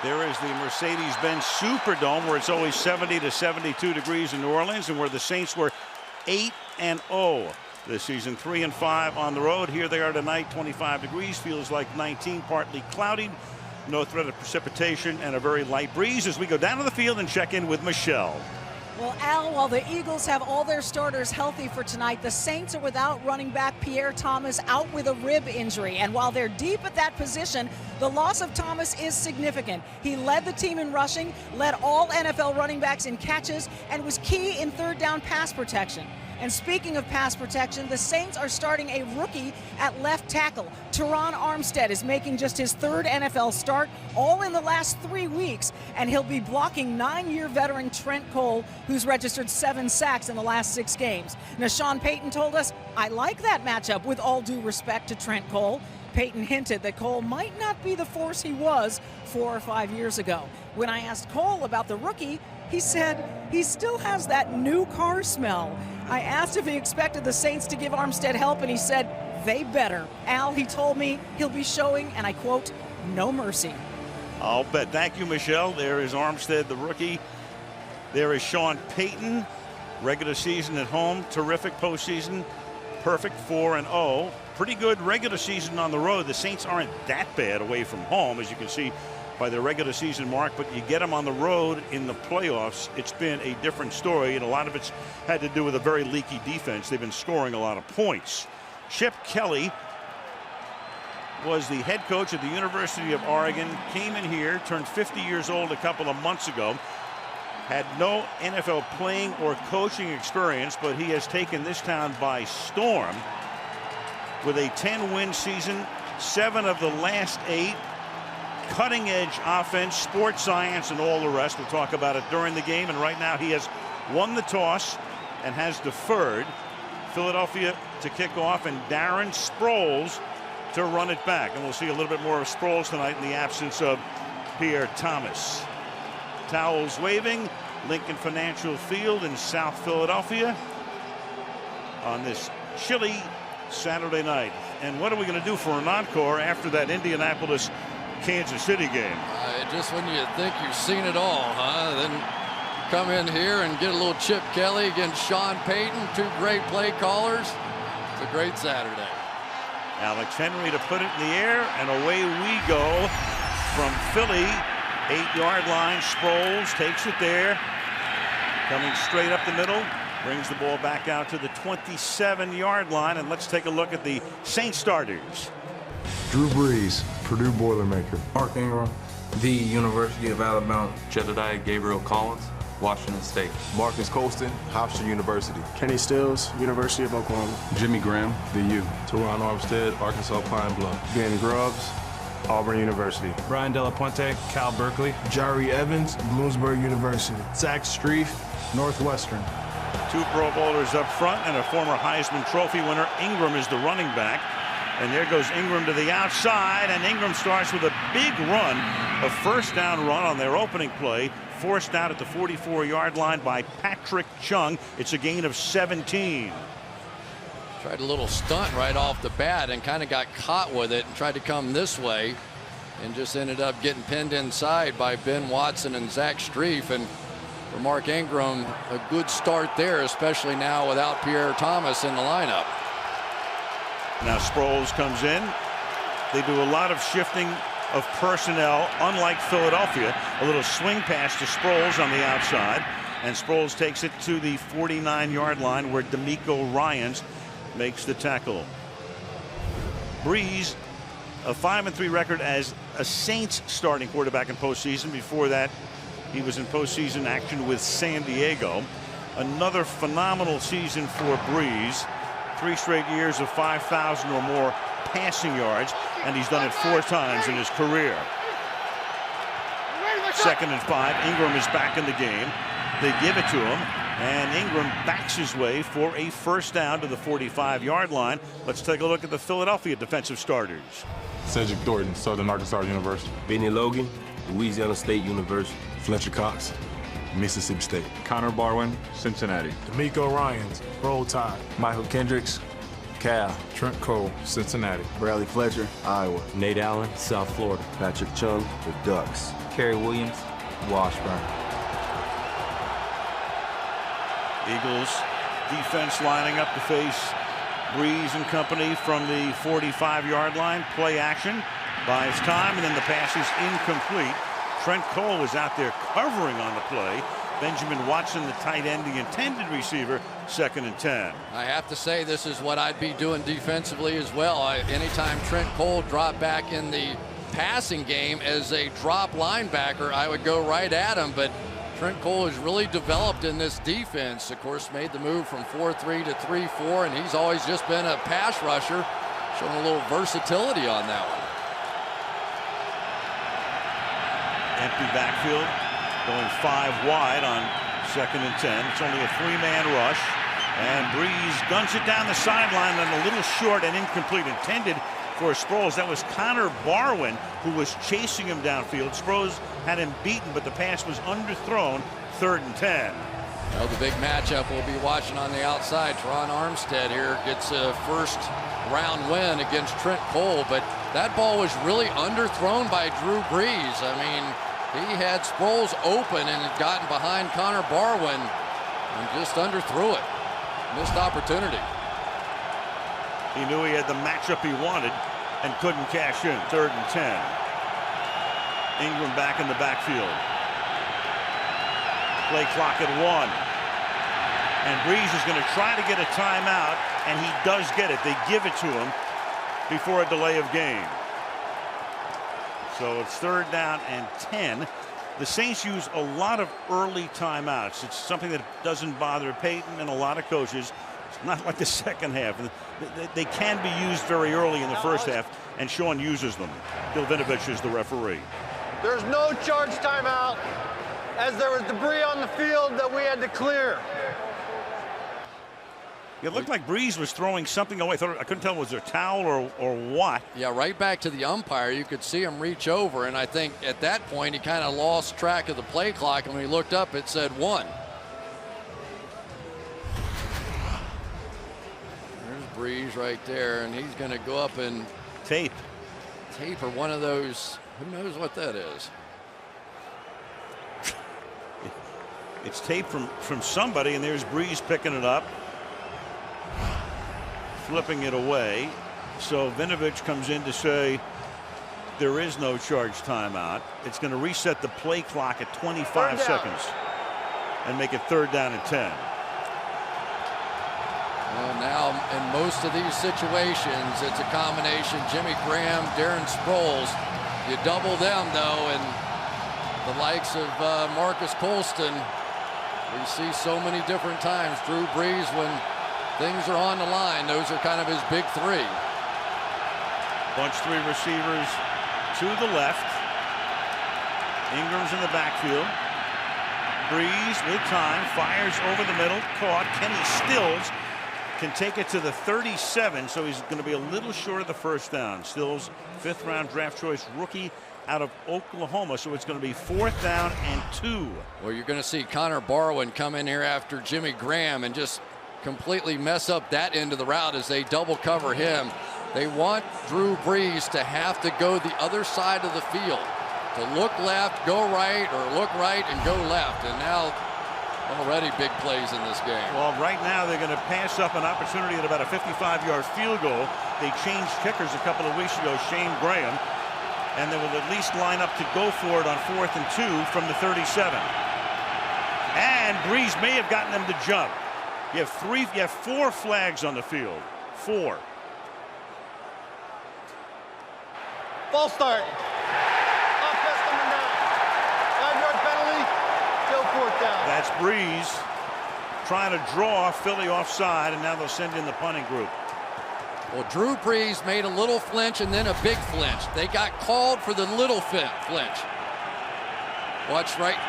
There is the Mercedes-Benz Superdome, where it's always 70 to 72 degrees in New Orleans, and where the Saints were 8-0 this season, 3-5 on the road. Here they are tonight, 25 degrees, feels like 19, partly cloudy, no threat of precipitation, and a very light breeze as we go down to the field and check in with Michelle. Well, Al, while the Eagles have all their starters healthy for tonight, the Saints are without running back Pierre Thomas, out with a rib injury. And while they're deep at that position, the loss of Thomas is significant. He led the team in rushing, led all NFL running backs in catches, and was key in third down pass protection. And speaking of pass protection, the Saints are starting a rookie at left tackle. Teron Armstead is making just his third NFL start, all in the last 3 weeks, and he'll be blocking 9-year veteran Trent Cole, who's registered 7 sacks in the last 6 games. Now, Sean Payton told us, "I like that matchup, with all due respect to Trent Cole." Payton hinted that Cole might not be the force he was 4 or 5 years ago. When I asked Cole about the rookie, he said he still has that new car smell. I asked if he expected the Saints to give Armstead help, and he said, "They better." Al, he told me he'll be showing, and I quote, "no mercy." I'll bet. Thank you, Michelle. There is Armstead, the rookie. There is Sean Payton. Regular season at home, terrific postseason, perfect 4-0. Pretty good regular season on the road. The Saints aren't that bad away from home, as you can see by their regular season mark, but you get them on the road in the playoffs, it's been a different story, and a lot of it's had to do with a very leaky defense. They've been scoring a lot of points. Chip Kelly was the head coach at the University of Oregon, came in here, turned 50 years old a couple of months ago, had no NFL playing or coaching experience, but he has taken this town by storm with a 10-win season, 7 of the last 8. Cutting edge offense, sports science, and all the rest. We'll talk about it during the game. And right now he has won the toss and has deferred. Philadelphia to kick off, and Darren Sproles to run it back. And we'll see a little bit more of Sproles tonight in the absence of Pierre Thomas. Towels waving, Lincoln Financial Field in South Philadelphia on this chilly Saturday night. And what are we going to do for an encore after that Indianapolis Kansas City game? Just when you think you've seen it all, then come in here and get a little Chip Kelly against Sean Payton, 2 great play callers. It's a great Saturday. Alex Henry to put it in the air, and away we go from Philly. 8-yard line. Sproles takes it there, coming straight up the middle, brings the ball back out to the 27-yard line. And let's take a look at the Saints starters. Drew Brees, Purdue Boilermaker. Mark Ingram, the University of Alabama. Jedediah Gabriel Collins, Washington State. Marcus Colston, Hofstra University. Kenny Stills, University of Oklahoma. Jimmy Graham, the U. Teron Armstead, Arkansas Pine Bluff. Ben Grubbs, Auburn University. Brian Della Puente, Cal Berkeley. Jari Evans, Bloomsburg University. Zach Strief, Northwestern. 2 Pro Bowlers up front and a former Heisman Trophy winner. Ingram is the running back. And there goes Ingram to the outside, and Ingram starts with a big run, a first down run on their opening play, forced out at the 44-yard line by Patrick Chung. It's a gain of 17. Tried a little stunt right off the bat and kind of got caught with it and tried to come this way and just ended up getting pinned inside by Ben Watson and Zach Strief. And for Mark Ingram, a good start there, especially now without Pierre Thomas in the lineup. Now Sproles comes in. They do a lot of shifting of personnel, unlike Philadelphia. A little swing pass to Sproles on the outside, and Sproles takes it to the 49-yard line where D'Amico Ryans makes the tackle. Brees, a 5-3 record as a Saints starting quarterback in postseason. Before that, he was in postseason action with San Diego. Another phenomenal season for Brees. 3 straight years of 5,000 or more passing yards, and he's done it 4 times in his career. 2nd and 5. Ingram is back in the game. They give it to him, and Ingram backs his way for a first down to the 45-yard line. Let's take a look at the Philadelphia defensive starters. Cedric Thornton, Southern Arkansas University. Benny Logan, Louisiana State University. Fletcher Cox, Mississippi State. Connor Barwin, Cincinnati. D'Amico Ryans, Roll Tide. Michael Kendricks, Cal. Trent Cole, Cincinnati. Bradley Fletcher, Iowa. Nate Allen, South Florida. Patrick Chung, the Ducks. Kerry Williams, Washburn. Eagles defense lining up to face Breeze and company from the 45-yard line. Play action, buys time, and then the pass is incomplete. Trent Cole was out there covering on the play. Benjamin Watson, the tight end, the intended receiver, 2nd and 10. I have to say this is what I'd be doing defensively as well. Anytime Trent Cole dropped back in the passing game as a drop linebacker, I would go right at him. But Trent Cole has really developed in this defense. Of course, made the move from 4-3 to 3-4, and he's always just been a pass rusher, showing a little versatility on that one. Empty backfield, going 5 wide on 2nd and 10. It's only a 3-man rush, and Breeze guns it down the sideline and a little short and incomplete. Intended for Sproles. That was Connor Barwin who was chasing him downfield. Sproles had him beaten, but the pass was underthrown. 3rd and 10. Well, the big matchup we'll be watching on the outside. Teron Armstead here gets a first-round win against Trent Cole, but that ball was really underthrown by Drew Brees. I mean, he had Sproles open and had gotten behind Connor Barwin and just underthrew it. Missed opportunity. He knew he had the matchup he wanted and couldn't cash in. 3rd and 10. Ingram back in the backfield. Play clock at 1. And Breeze is going to try to get a timeout, and he does get it. They give it to him before a delay of game. So it's 3rd down and 10. The Saints use a lot of early timeouts. It's something that doesn't bother Peyton and a lot of coaches. It's not like the second half. They can be used very early in the first half, and Sean uses them. Bill Vinovich is the referee. There's no charge timeout, as there was debris on the field that we had to clear. It looked like Breeze was throwing something away. I couldn't tell, was it a towel or what? Yeah, right back to the umpire. You could see him reach over, and I think at that point he kind of lost track of the play clock, and when he looked up it said 1. There's Breeze right there, and he's going to go up and tape or one of those. Who knows what that is? It's tape from somebody, and there's Breeze picking it up, flipping it away. So Vinovich comes in to say there is no charge timeout. It's going to reset the play clock at 25 seconds and make it 3rd down and 10. Well, now in most of these situations it's a combination Jimmy Graham, Darren Sproles. You double them though, and the likes of Marcus Colston, we see so many different times. Drew Brees, when things are on the line, those are kind of his big 3. Bunch 3 receivers to the left. Ingram's in the backfield. Breeze with time, fires over the middle, caught. Kenny Stills can take it to the 37, so he's going to be a little short of the first down. Stills, 5th-round draft choice rookie out of Oklahoma, so it's going to be 4th down and 2. Well, you're going to see Connor Barwin come in here after Jimmy Graham and just completely mess up that end of the route as they double cover him. They want Drew Brees to have to go the other side of the field, to look left, go right, or look right and go left. And now already big plays in this game. Well, right now they're going to pass up an opportunity at about a 55-yard field goal. They changed kickers a couple of weeks ago, Shane Graham, and they will at least line up to go for it on 4th and 2 from the 37. And Breeze may have gotten them to jump. You have 4 flags on the field. 4. False start. Offense coming down. 5-yard penalty. Still 4th down. That's Breeze trying to draw Philly offside, and now they'll send in the punting group. Well, Drew Brees made a little flinch and then a big flinch. They got called for the little flinch. Watch right,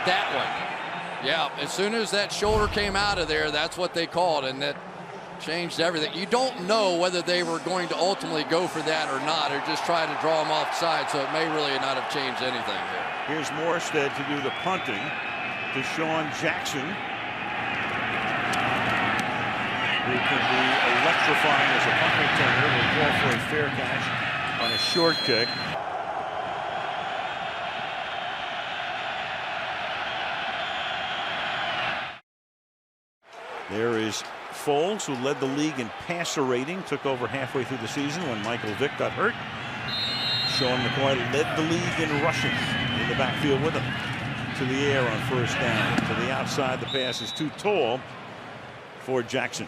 that one. Yeah, as soon as that shoulder came out of there, that's what they called, and that changed everything. You don't know whether they were going to ultimately go for that or not, or just try to draw him offside, so it may really not have changed anything here. Here's Morstead to do the punting to Sean Jackson. who can be electrifying as a punt returner, will call for a fair catch on a short kick. There is Foles, who led the league in passer rating, took over halfway through the season when Michael Vick got hurt. Sean McCoy led the league in rushing in the backfield with him. To the air on first down. To the outside, the pass is too tall for Jackson.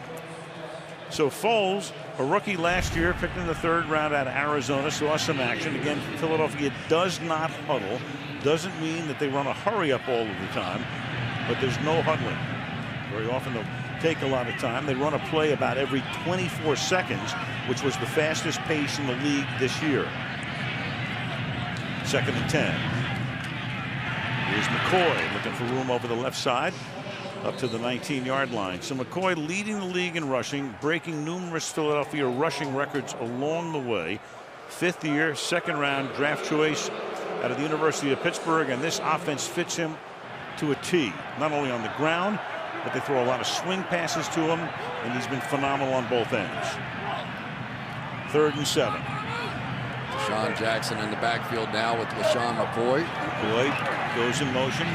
So Foles, a rookie last year, picked in the 3rd round out of Arizona, saw some action. Again, Philadelphia does not huddle. Doesn't mean that they run a hurry up all of the time, but there's no huddling. Very often they'll take a lot of time. They run a play about every 24 seconds, which was the fastest pace in the league this year. 2nd and 10. Here's McCoy looking for room over the left side up to the 19-yard line. So McCoy leading the league in rushing, breaking numerous Philadelphia rushing records along the way. 5th year, 2nd round draft choice out of the University of Pittsburgh, and this offense fits him to a T. Not only on the ground, but they throw a lot of swing passes to him, and he's been phenomenal on both ends. 3rd and 7. Sean Jackson in the backfield now with LaShawn McCoy. McCoy goes in motion.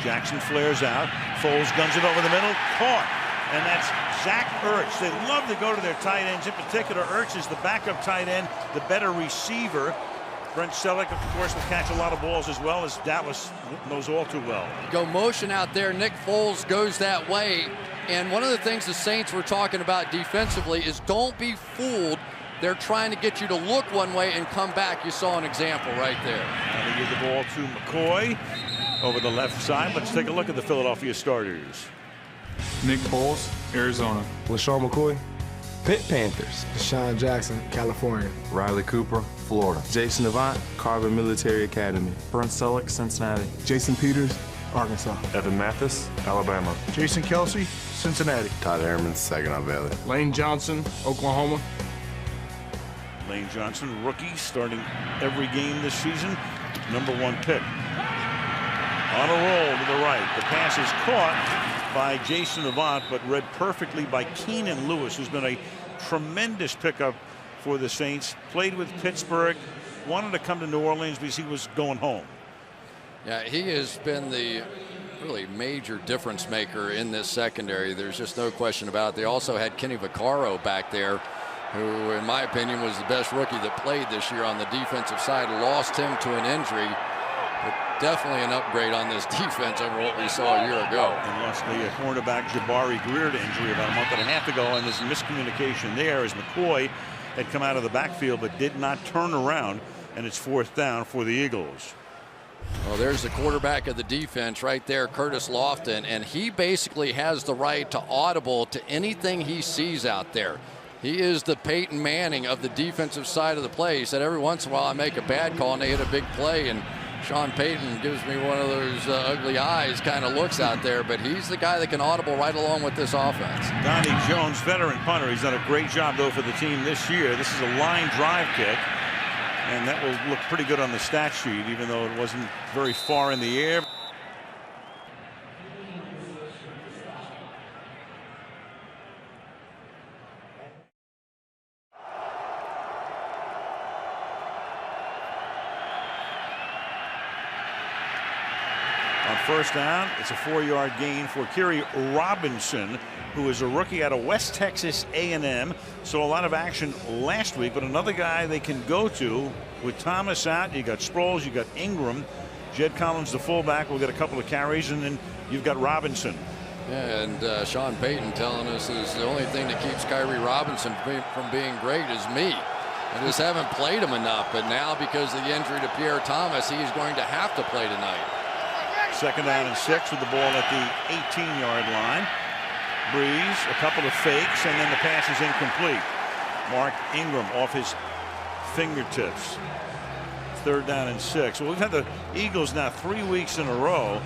Jackson flares out. Foles guns it over the middle. Caught. And that's Zach Ertz. They love to go to their tight ends. In particular, Ertz is the backup tight end, the better receiver. Brent Selleck, of course, will catch a lot of balls as well, as Dallas knows all too well. Go motion out there. Nick Foles goes that way. And one of the things the Saints were talking about defensively is don't be fooled. They're trying to get you to look one way and come back. You saw an example right there. And they give the ball to McCoy over the left side. Let's take a look at the Philadelphia starters. Nick Foles, Arizona. LaShawn McCoy, Pitt Panthers. Deshaun Jackson, California. Riley Cooper, Florida. Jason Avant, Carver Military Academy. Brent Selleck, Cincinnati. Jason Peters, Arkansas. Evan Mathis, Alabama. Jason Kelsey, Cincinnati. Todd Herman, Saginaw Valley. Lane Johnson, Oklahoma. Lane Johnson, rookie, starting every game this season. #1 pick. On a roll to the right. The pass is caught by Jason Avant, but read perfectly by Keenan Lewis, who's been a tremendous pickup for the Saints. Played with Pittsburgh, wanted to come to New Orleans because he was going home. Yeah, he has been the really major difference maker in this secondary. There's just no question about it. They also had Kenny Vaccaro back there, who, in my opinion, was the best rookie that played this year on the defensive side. Lost him to an injury, but definitely an upgrade on this defense over what we saw a year ago. And lost the cornerback Jabari Greer to injury about a month and a half ago, and there's miscommunication there as McCoy had come out of the backfield but did not turn around, and it's 4th down for the Eagles. Well, there's the quarterback of the defense right there, Curtis Lofton, and he basically has the right to audible to anything he sees out there. He is the Peyton Manning of the defensive side of the play. He said every once in a while I make a bad call and they hit a big play, and Sean Payton gives me one of those ugly eyes kind of looks out there, but he's the guy that can audible right along with this offense. Donnie Jones, veteran punter. He's done a great job, though, for the team this year. This is a line drive kick, and that will look pretty good on the stat sheet, even though it wasn't very far in the air. On first down, it's a 4-yard gain for Kerry Robinson, who is a rookie out of West Texas A&M. So a lot of action last week, but another guy they can go to with Thomas out. You got Sproles, you got Ingram, Jed Collins, the fullback, will get a couple of carries, and then you've got Robinson. Yeah, and Sean Payton telling us is the only thing that keeps Kyrie Robinson from being great is me. I just haven't played him enough, but now because of the injury to Pierre Thomas, he's going to have to play tonight. 2nd down and 6 with the ball at the 18-yard line. Breeze, a couple of fakes, and then the pass is incomplete. Mark Ingram off his fingertips. 3rd down and 6. Well, we've had the Eagles now 3 weeks in a row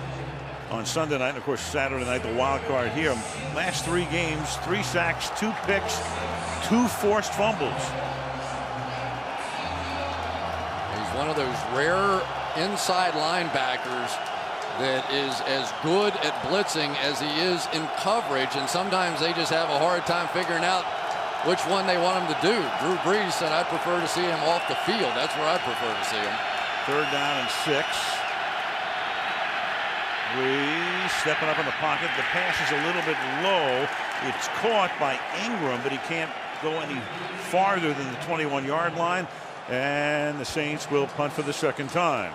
on Sunday night, and of course Saturday night, the wild card here. Last 3 games, 3 sacks, 2 picks, 2 forced fumbles. He's one of those rare inside linebackers that is as good at blitzing as he is in coverage, and sometimes they just have a hard time figuring out which one they want him to do. Drew Brees said, "I'd prefer to see him off the field. That's where I prefer to see him." 3rd down and 6. Brees stepping up in the pocket. The pass is a little bit low. It's caught by Ingram, but he can't go any farther than the 21-yard line. And the Saints will punt for the 2nd time.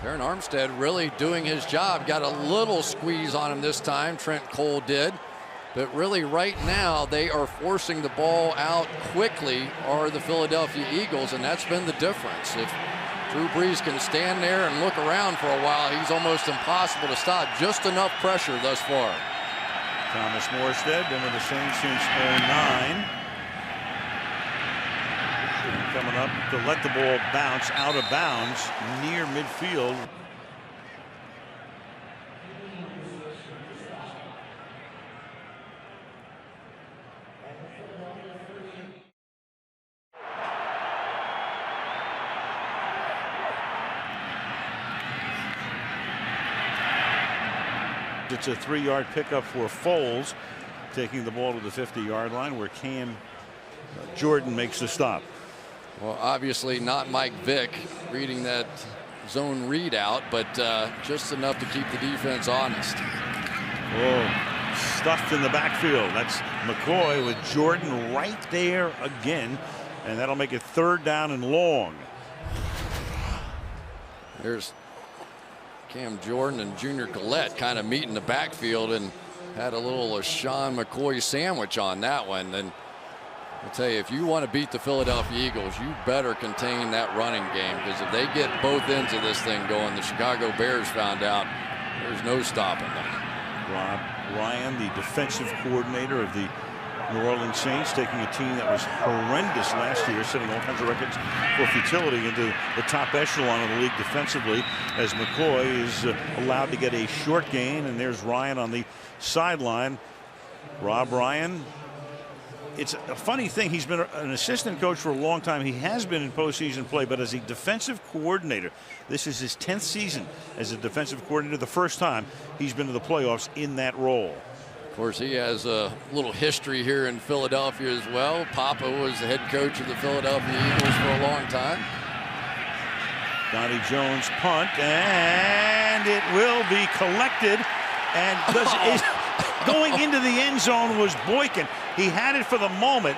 Aaron Armstead really doing his job. Got a little squeeze on him this time, Trent Cole did. But really right now they are forcing the ball out quickly, are the Philadelphia Eagles, and that's been the difference. If Drew Brees can stand there and look around for a while, he's almost impossible to stop. Just enough pressure thus far. Thomas Morstead been with the Saints since 09. Coming up to let the ball bounce out of bounds near midfield. It's a 3-yard pickup for Foles, taking the ball to the 50-yard line where Cam Jordan makes the stop. Well, obviously not Mike Vick reading that zone readout, but just enough to keep the defense honest. Oh, stuffed in the backfield. That's McCoy with Jordan right there again, and that'll make it 3rd down and long. There's Cam Jordan and Junior Gillette kind of meet in the backfield and had a little Sean McCoy sandwich on that one. And I'll tell you, if you want to beat the Philadelphia Eagles, you better contain that running game, because if they get both ends of this thing going, the Chicago Bears found out, there's no stopping them. Rob Ryan, the defensive coordinator of the New Orleans Saints, taking a team that was horrendous last year, setting all kinds of records for futility, into the top echelon of the league defensively, as McCoy is allowed to get a short gain. And there's Ryan on the sideline. Rob Ryan, it's a funny thing. He's been an assistant coach for a long time. He has been in postseason play, but as a defensive coordinator, this is his 10th season as a defensive coordinator. The first time he's been to the playoffs in that role. Of course, he has a little history here in Philadelphia as well. Papa was the head coach of the Philadelphia Eagles for a long time. Donnie Jones punt, and it will be collected. And going into the end zone was Boykin. He had it for the moment.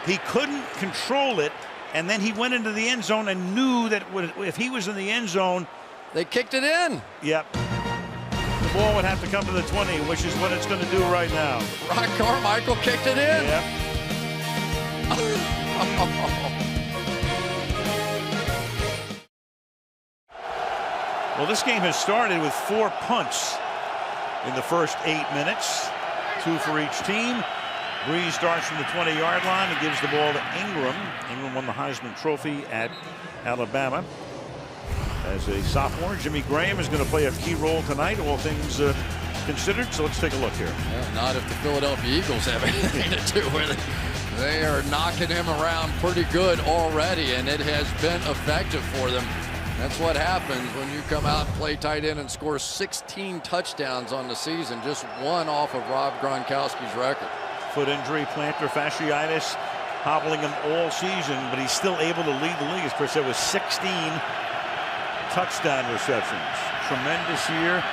He couldn't control it, and then he went into the end zone and knew that if he was in the end zone, they kicked it in. Yep. The ball would have to come to the 20, which is what it's going to do right now. Ron Carmichael kicked it in. Yep. Well, this game has started with 4 punts in the first 8 minutes, 2 for each team. Brees starts from the 20-yard line and gives the ball to Ingram. Ingram won the Heisman Trophy at Alabama as a sophomore. Jimmy Graham is going to play a key role tonight, all things considered. So let's take a look here. Well, not if the Philadelphia Eagles have anything to do with it. They are knocking him around pretty good already, and it has been effective for them. That's what happens when you come out and play tight end and score 16 touchdowns on the season, just 1 off of Rob Gronkowski's record. Foot injury, plantar fasciitis, hobbling him all season, but he's still able to lead the league, as Chris said, with 16 touchdown receptions. Tremendous year.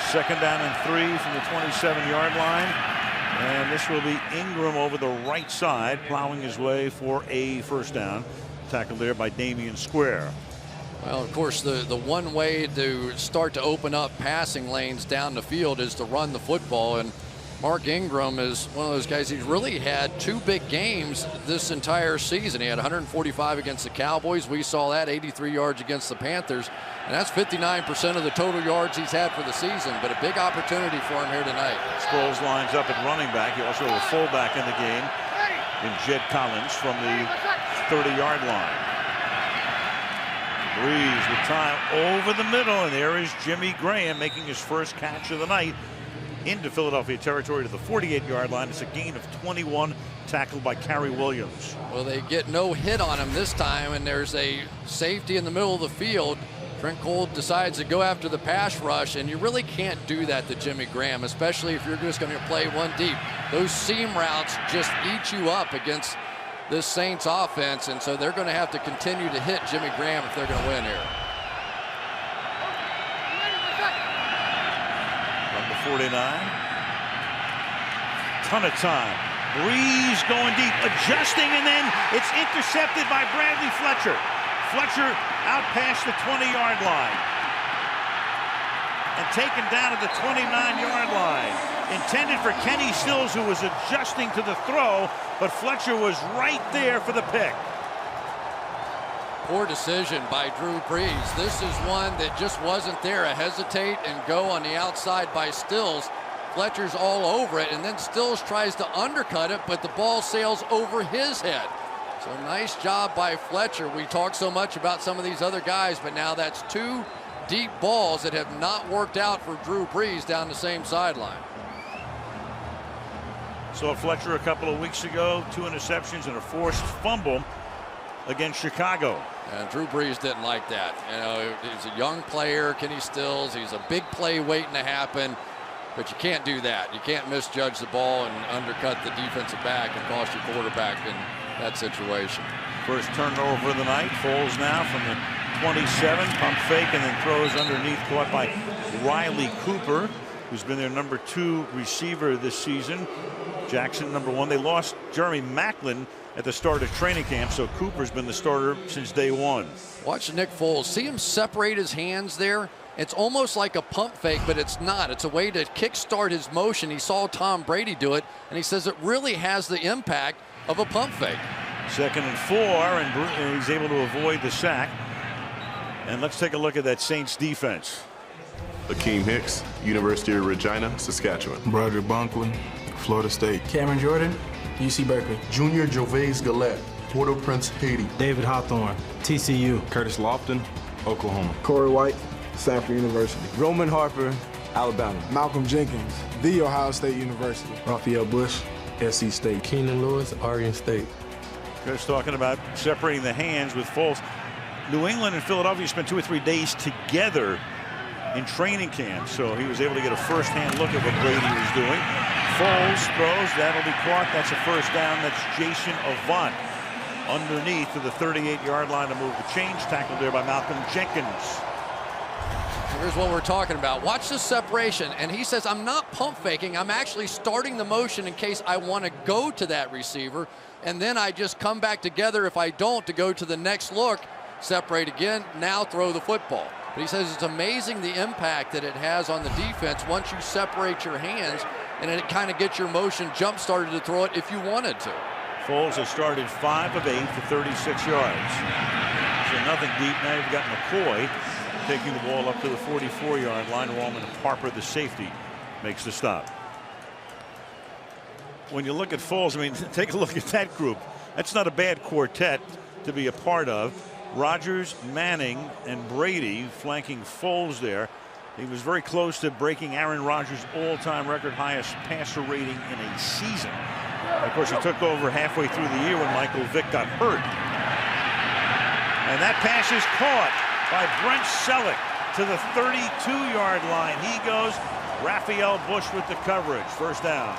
2nd down and 3 from the 27-yard line. And this will be Ingram over the right side, plowing his way for a first down. Tackled there by Damian Square. Well, of course, the one way to start to open up passing lanes down the field is to run the football. And Mark Ingram is one of those guys. He's really had 2 big games this entire season. He had 145 against the Cowboys. We saw that, 83 yards against the Panthers. And that's 59% of the total yards he's had for the season. But a big opportunity for him here tonight. Sproles lines up at running back. He also has a fullback in the game in Jed Collins from the 30-yard line. Brees with time over the middle, and there is Jimmy Graham making his first catch of the night into Philadelphia territory to the 48-yard line. It's a gain of 21, tackled by Kerry Williams. Well, they get no hit on him this time, and there's a safety in the middle of the field. Trent Cole decides to go after the pass rush, and you really can't do that to Jimmy Graham, especially if you're just going to play one deep. Those seam routes just eat you up against this Saints offense, and so they're going to have to continue to hit Jimmy Graham if they're going to win here. Number 49. Ton of time. Breeze going deep, adjusting, and then it's intercepted by Bradley Fletcher. Fletcher out past the 20-yard line and taken down at the 29-yard line. Intended for Kenny Stills, who was adjusting to the throw, but Fletcher was right there for the pick. Poor decision by Drew Brees. This is one that just wasn't there. A hesitate and go on the outside by Stills. Fletcher's all over it, and then Stills tries to undercut it, but the ball sails over his head. So nice job by Fletcher. We talk so much about some of these other guys, but now that's two deep balls that have not worked out for Drew Brees down the same sideline. Saw Fletcher a couple of weeks ago, 2 interceptions and a forced fumble against Chicago. And Drew Brees didn't like that. You know, he's a young player, Kenny Stills. He's a big play waiting to happen. But you can't do that. You can't misjudge the ball and undercut the defensive back and cost your quarterback in that situation. First turnover of the night. Foles now from the 27, pump fake, and then throws underneath, caught by Riley Cooper, who's been their number 2 receiver this season. Jackson number 1. They lost Jeremy Maclin at the start of training camp, so Cooper's been the starter since day 1. Watch Nick Foles. See him separate his hands there. It's almost like a pump fake, but it's not. It's a way to kickstart his motion. He saw Tom Brady do it, and he says it really has the impact of a pump fake. 2nd and 4, and he's able to avoid the sack. And let's take a look at that Saints defense. Akeem Hicks, University of Regina, Saskatchewan. Broderick Bonklin, Florida State. Cameron Jordan, UC Berkeley. Junior Gervais Gillette, Port-au-Prince, Haiti. David Hawthorne, TCU. Curtis Lofton, Oklahoma. Corey White, Stanford University. Roman Harper, Alabama. Malcolm Jenkins, The Ohio State University. Raphael Bush, SC State. Keenan Lewis, Oregon State. Chris talking about separating the hands with Foles. New England and Philadelphia spent 2 or 3 days together in training camp, so he was able to get a first-hand look at what Brady was doing. Foles throws, that'll be caught. That's a first down. That's Jason Avant underneath to the 38-yard line to move the change. Tackled there by Malcolm Jenkins. Here's what we're talking about. Watch the separation, and he says, I'm not pump faking. I'm actually starting the motion in case I want to go to that receiver, and then I just come back together if I don't to go to the next look, separate again, now throw the football. But he says it's amazing the impact that it has on the defense once you separate your hands, and it kind of gets your motion jump started to throw it if you wanted to. Foles has started 5 of 8 for 36 yards. So nothing deep. Now you've got McCoy taking the ball up to the 44-yard line. Roman Harper, the safety, makes the stop. When you look at Foles, I mean, take a look at that group. That's not a bad quartet to be a part of. Rodgers, Manning, and Brady flanking Foles there. He was very close to breaking Aaron Rodgers' all-time record highest passer rating in a season. Of course, he took over halfway through the year when Michael Vick got hurt. And that pass is caught by Brent Selleck to the 32-yard line. He goes. Raphael Bush with the coverage. First down.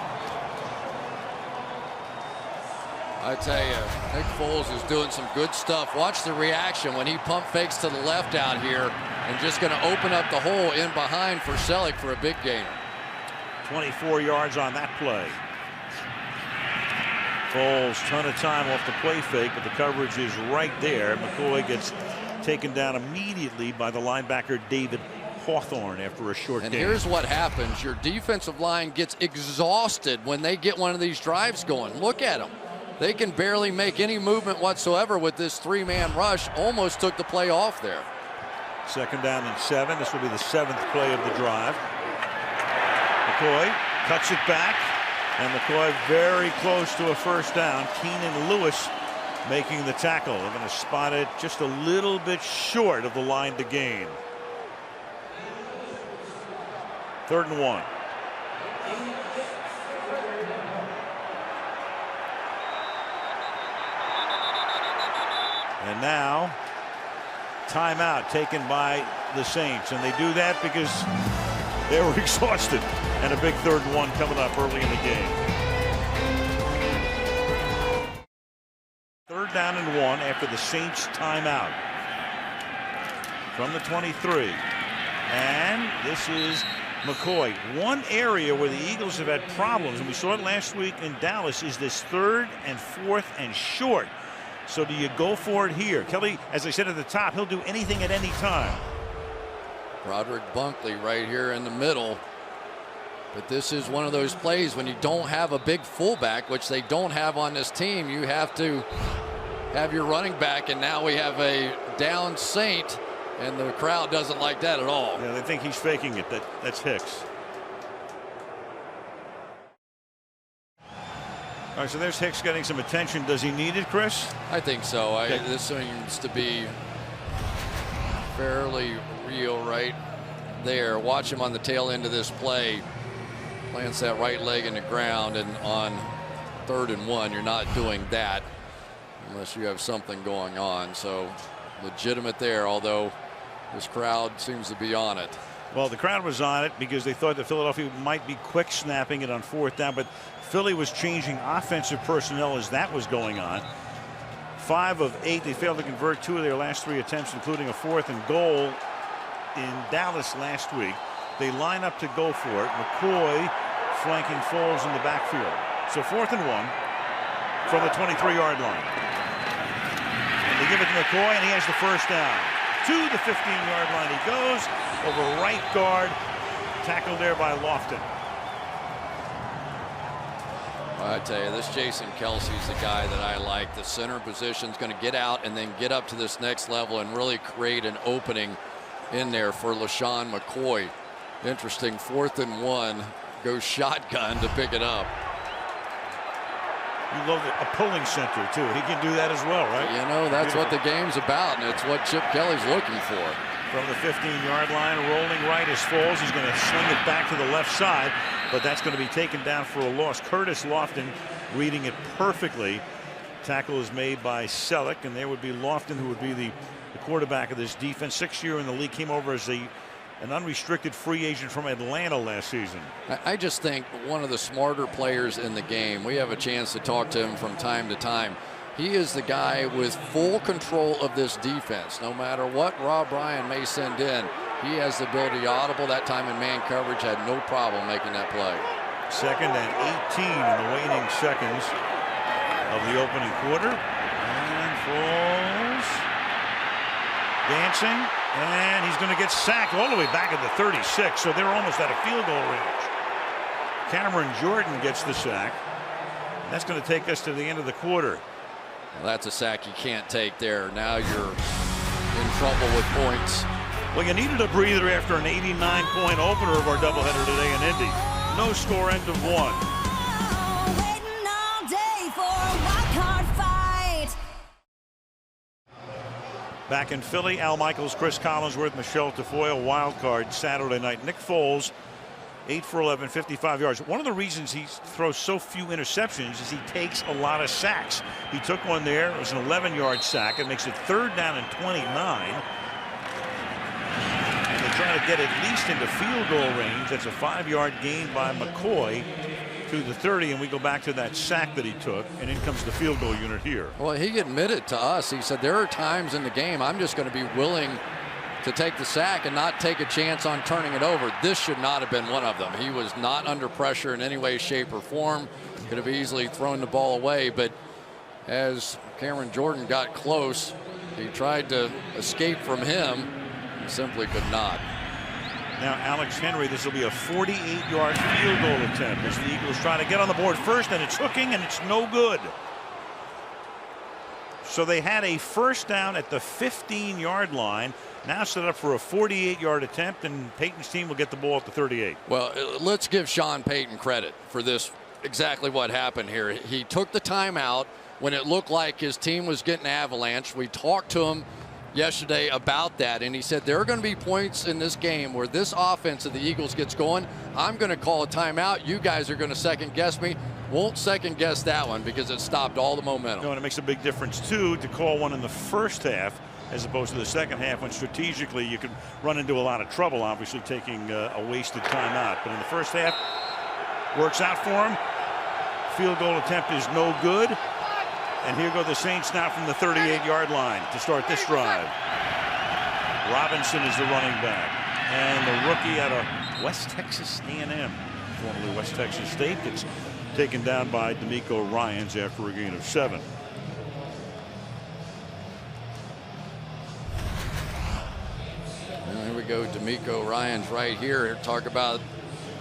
I tell you, Nick Foles is doing some good stuff. Watch the reaction when he pump fakes to the left out here and just going to open up the hole in behind for Selleck for a big gainer. 24 yards on that play. Foles, ton of time off the play fake, but the coverage is right there. McCoy gets taken down immediately by the linebacker David Hawthorne after a short and game. Here's what happens. Your defensive line gets exhausted when they get one of these drives going. Look at them. They can barely make any movement whatsoever with this 3-man rush. Almost took the play off there. 2nd down and 7. This will be the 7th play of the drive. McCoy cuts it back, and McCoy very close to a first down. Keenan Lewis making the tackle. They're going to spot it just a little bit short of the line to gain. 3rd and 1. And now timeout taken by the Saints, and they do that because they were exhausted, and a big 3rd and 1 coming up early in the game. 3rd down and 1 after the Saints timeout from the 23, and this is McCoy. One area where the Eagles have had problems, and we saw it last week in Dallas, is this 3rd and 4th and short. So do you go for it here? Kelly, as I said at the top, he'll do anything at any time. Roderick Bunkley right here in the middle. But this is one of those plays when you don't have a big fullback, which they don't have on this team. You have to have your running back, and now we have a down Saint. And the crowd doesn't like that at all. Yeah, they think he's faking it. That's Hicks. All right, so there's Hicks getting some attention. Does he need it, Chris? I think so. This seems to be fairly real right there. Watch him on the tail end of this play. Plants that right leg in the ground, and on 3rd and 1, you're not doing that unless you have something going on. So legitimate there, although this crowd seems to be on it. Well, the crowd was on it because they thought that Philadelphia might be quick snapping it on 4th down, but Philly was changing offensive personnel as that was going on. 5 of 8, they failed to convert 2 of their last 3 attempts, including a 4th and goal in Dallas last week. They line up to go for it. McCoy flanking Foles in the backfield. So 4th and 1 from the 23-yard line. And they give it to McCoy, and he has the 1st down. To the 15-yard line he goes, over right guard, tackled there by Lofton. I tell you, this Jason Kelsey's the guy that I like. The center position's going to get out and then get up to this next level and really create an opening in there for LaShawn McCoy. Interesting, 4th and 1, goes shotgun to pick it up. You love a pulling center, too. He can do that as well, right? You know, that's what the game's about, and it's what Chip Kelly's looking for. From the 15-yard line, rolling right is Foles. He's going to swing it back to the left side, but that's going to be taken down for a loss. Curtis Lofton reading it perfectly. Tackle is made by Selleck, and there would be Lofton, who would be the quarterback of this defense. 6th year in the league, came over as an unrestricted free agent from Atlanta last season. I just think one of the smarter players in the game. We have a chance to talk to him from time to time. He is the guy with full control of this defense. No matter what Rob Ryan may send in, he has the ability to audible. That time in man coverage, had no problem making that play. 2nd and 18 in the waning seconds of the opening quarter. And Foles dancing. And he's going to get sacked all the way back at the 36, so they're almost out of field goal range. Cameron Jordan gets the sack. That's going to take us to the end of the quarter. Well, that's a sack you can't take there. Now you're in trouble with points. Well, you needed a breather after an 89-point opener of our doubleheader today in Indy. No score, end of 1. Waiting all day for a wildcard fight. Back in Philly, Al Michaels, Chris Collinsworth, Michelle Tafoya, wild card Saturday night. Nick Foles, 8 for 11, 55 yards. One of the reasons he throws so few interceptions is he takes a lot of sacks. He took one there. It was an 11-yard sack. It makes it 3rd down and 29. And they try to get at least into field goal range. That's a 5-yard gain by McCoy to the 30, and we go back to that sack that he took, and in comes the field goal unit here. Well, he admitted to us, he said, there are times in the game I'm just going to be willing to take the sack and not take a chance on turning it over. This should not have been one of them. He was not under pressure in any way, shape, or form. Could have easily thrown the ball away, but as Cameron Jordan got close, he tried to escape from him and simply could not. Now Alex Henry, this will be a 48-yard field goal attempt as the Eagles try to get on the board first, and it's hooking, and it's no good. So they had a 1st down at the 15-yard line, now set up for a 48-yard attempt, and Peyton's team will get the ball at the 38. Well, let's give Sean Payton credit for this, exactly what happened here. He took the timeout when it looked like his team was getting avalanched. We talked to him yesterday about that, and he said there are going to be points in this game where this offense of the Eagles gets going. I'm going to call a timeout. You guys are going to second guess me. Won't second guess that one because it stopped all the momentum. No, and it makes a big difference too to call one in the first half as opposed to the second half when strategically you could run into a lot of trouble, obviously taking a wasted timeout. But in the first half, works out for him. Field goal attempt is no good. And here go the Saints now from the 38-yard line to start this drive. Robinson is the running back. And the rookie out of West Texas A&M, formerly West Texas State, gets taken down by D'Amico Ryans after a gain of 7. Well, here we go. D'Amico Ryans right here. Talk about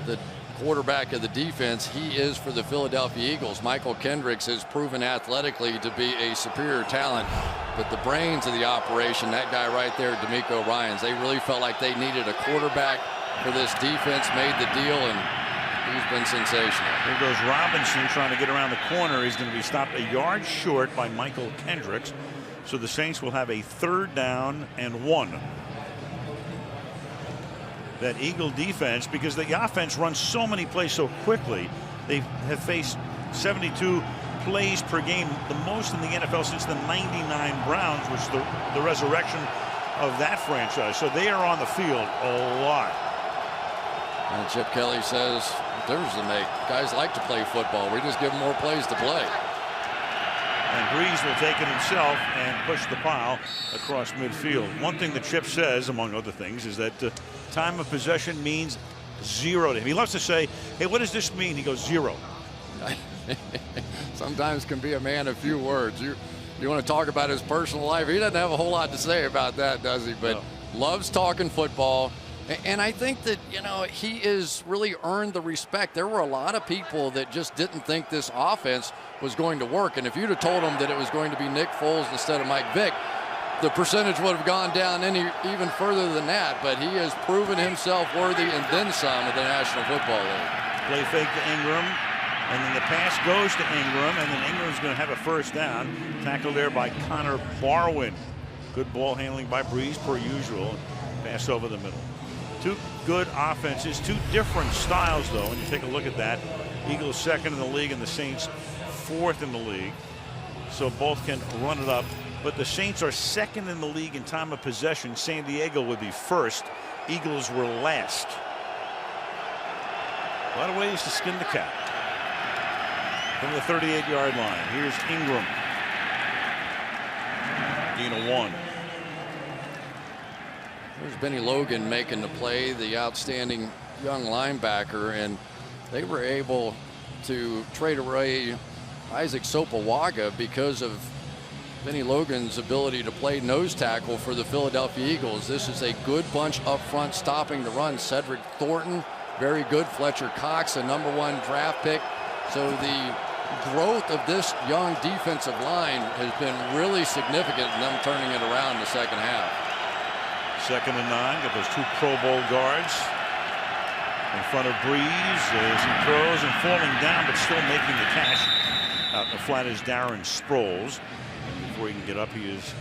the quarterback of the defense. He is for the Philadelphia Eagles. Michael Kendricks has proven athletically to be a superior talent, but the brains of the operation, that guy right there, D'Amico Ryans, they really felt like they needed a quarterback for this defense, made the deal, and he's been sensational. Here goes Robinson trying to get around the corner. He's going to be stopped a yard short by Michael Kendricks. So the Saints will have a 3rd down and 1. That Eagle defense, because the offense runs so many plays so quickly, they have faced 72 plays per game, the most in the NFL since the '99 Browns, which is the resurrection of that franchise. So they are on the field a lot. And Chip Kelly says, what difference does it make? Guys like to play football. We just give them more plays to play. And Breeze will take it himself and push the pile across midfield. One thing that Chip says, among other things, is that time of possession means 0 to him. He loves to say, hey, what does this mean? He goes 0. Sometimes can be a man of few words. You want to talk about his personal life? He doesn't have a whole lot to say about that, does he? But loves talking football. And I think that, you know, he has really earned the respect. There were a lot of people that just didn't think this offense was going to work. And if you'd have told them that it was going to be Nick Foles instead of Mike Vick, the percentage would have gone down even further than that. But he has proven himself worthy and then some of the National Football League. Play fake to Ingram. And then the pass goes to Ingram. And then Ingram's going to have a 1st down. Tackled there by Connor Barwin. Good ball handling by Breeze per usual. Pass over the middle. Two good offenses, two different styles, though. When you take a look at that, Eagles 2nd in the league and the Saints 4th in the league. So both can run it up. But the Saints are 2nd in the league in time of possession. San Diego would be 1st. Eagles were last. A lot of ways to skin the cat. From the 38-yard line, here's Ingram. Gain of 1. There's Benny Logan making the play, the outstanding young linebacker, and they were able to trade away Isaac Sopowaga because of Benny Logan's ability to play nose tackle for the Philadelphia Eagles. This is a good bunch up front stopping the run. Cedric Thornton, very good. Fletcher Cox, a #1 draft pick. So the growth of this young defensive line has been really significant in them turning it around in the second half. 2nd and 9. Got those 2 Pro Bowl guards in front of Breeze as he throws and falling down, but still making the catch. Out in the flat is Darren Sproles. And before he can get up, he is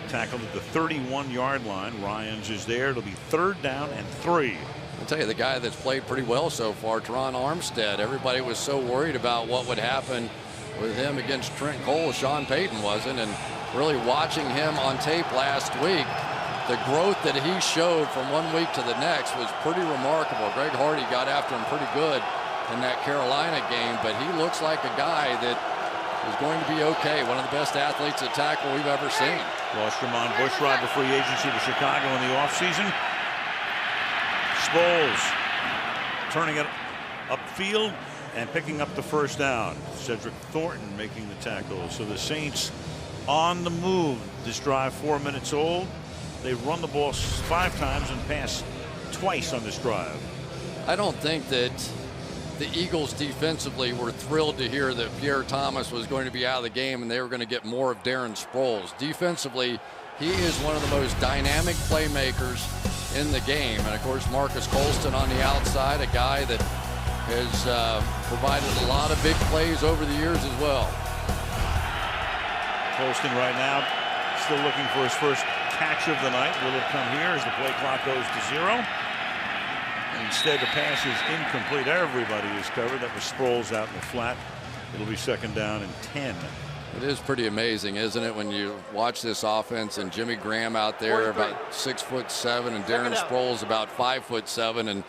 tackled at the 31-yard line. Ryans is there. It'll be 3rd down and 3. I'll tell you, the guy that's played pretty well so far, Teron Armstead. Everybody was so worried about what would happen with him against Trent Cole. Sean Payton wasn't, and really watching him on tape last week, the growth that he showed from one week to the next was pretty remarkable. Greg Hardy got after him pretty good in that Carolina game, but he looks like a guy that is going to be okay. One of the best athletes at tackle we've ever seen. Lost Ramon Bushrod to free agency to Chicago in the offseason. Sproles turning it upfield and picking up the 1st down. Cedric Thornton making the tackle. So the Saints on the move. This drive 4 minutes old. They've run the ball 5 times and passed twice on this drive. I don't think that the Eagles defensively were thrilled to hear that Pierre Thomas was going to be out of the game and they were going to get more of Darren Sproles. Defensively, he is one of the most dynamic playmakers in the game. And of course, Marcus Colston on the outside, a guy that has provided a lot of big plays over the years as well. Colston right now still looking for his first catch of the night. Will it come here as the play clock goes to 0? Instead, the pass is incomplete. Everybody is covered. That was Sproles out in the flat. It'll be 2nd down and 10. It is pretty amazing, isn't it, when you watch this offense and Jimmy Graham out there about 6'7" and Darren Sproles about 5'7", and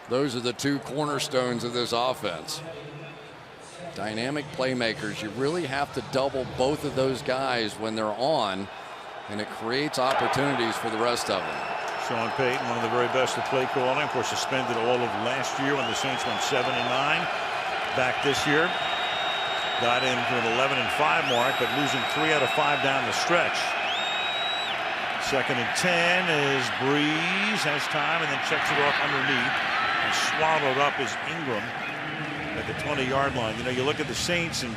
those are the two cornerstones of this offense. Dynamic playmakers. You really have to double both of those guys when they're on, and it creates opportunities for the rest of them. Sean Payton, one of the very best at play calling. Of course, suspended all of last year when the Saints went 7-9. Back this year. Got into an 11-5 mark, but losing 3 out of 5 down the stretch. 2nd and 10 as Breeze has time and then checks it off underneath and swallowed up as Ingram at the 20-yard line. You know, you look at the Saints and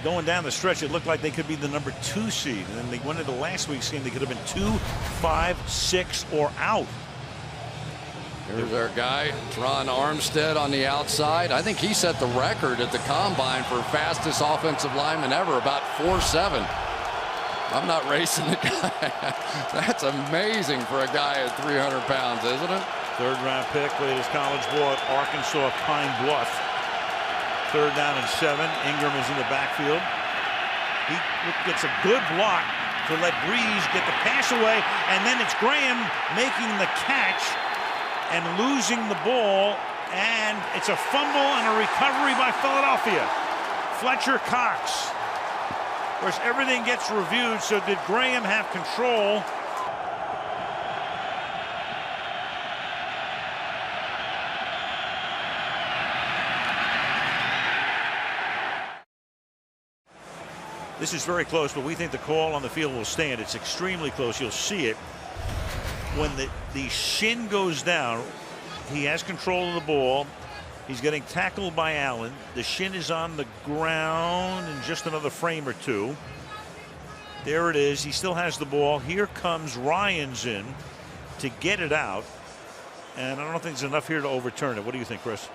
going down the stretch, it looked like they could be the number 2 seed. And then they went into last week's game, they could have been 2, 5, 6, or out. Here's our guy, Tron Armstead on the outside. I think he set the record at the combine for fastest offensive lineman ever, about 4.7. I'm not racing the guy. That's amazing for a guy at 300 pounds, isn't it? 3rd round pick, played his college ball at Arkansas Pine Bluff. 3rd down and 7. Ingram is in the backfield. He gets a good block to let Breeze get the pass away, and then it's Graham making the catch and losing the ball, and it's a fumble and a recovery by Philadelphia. Fletcher Cox. Of course, everything gets reviewed, so did Graham have control? This is very close, but we think the call on the field will stand. It's extremely close. You'll see it. When the shin goes down, he has control of the ball. He's getting tackled by Allen. The shin is on the ground in just another frame or two. There it is. He still has the ball. Here comes Ryans in to get it out. And I don't think there's enough here to overturn it. What do you think, Chris?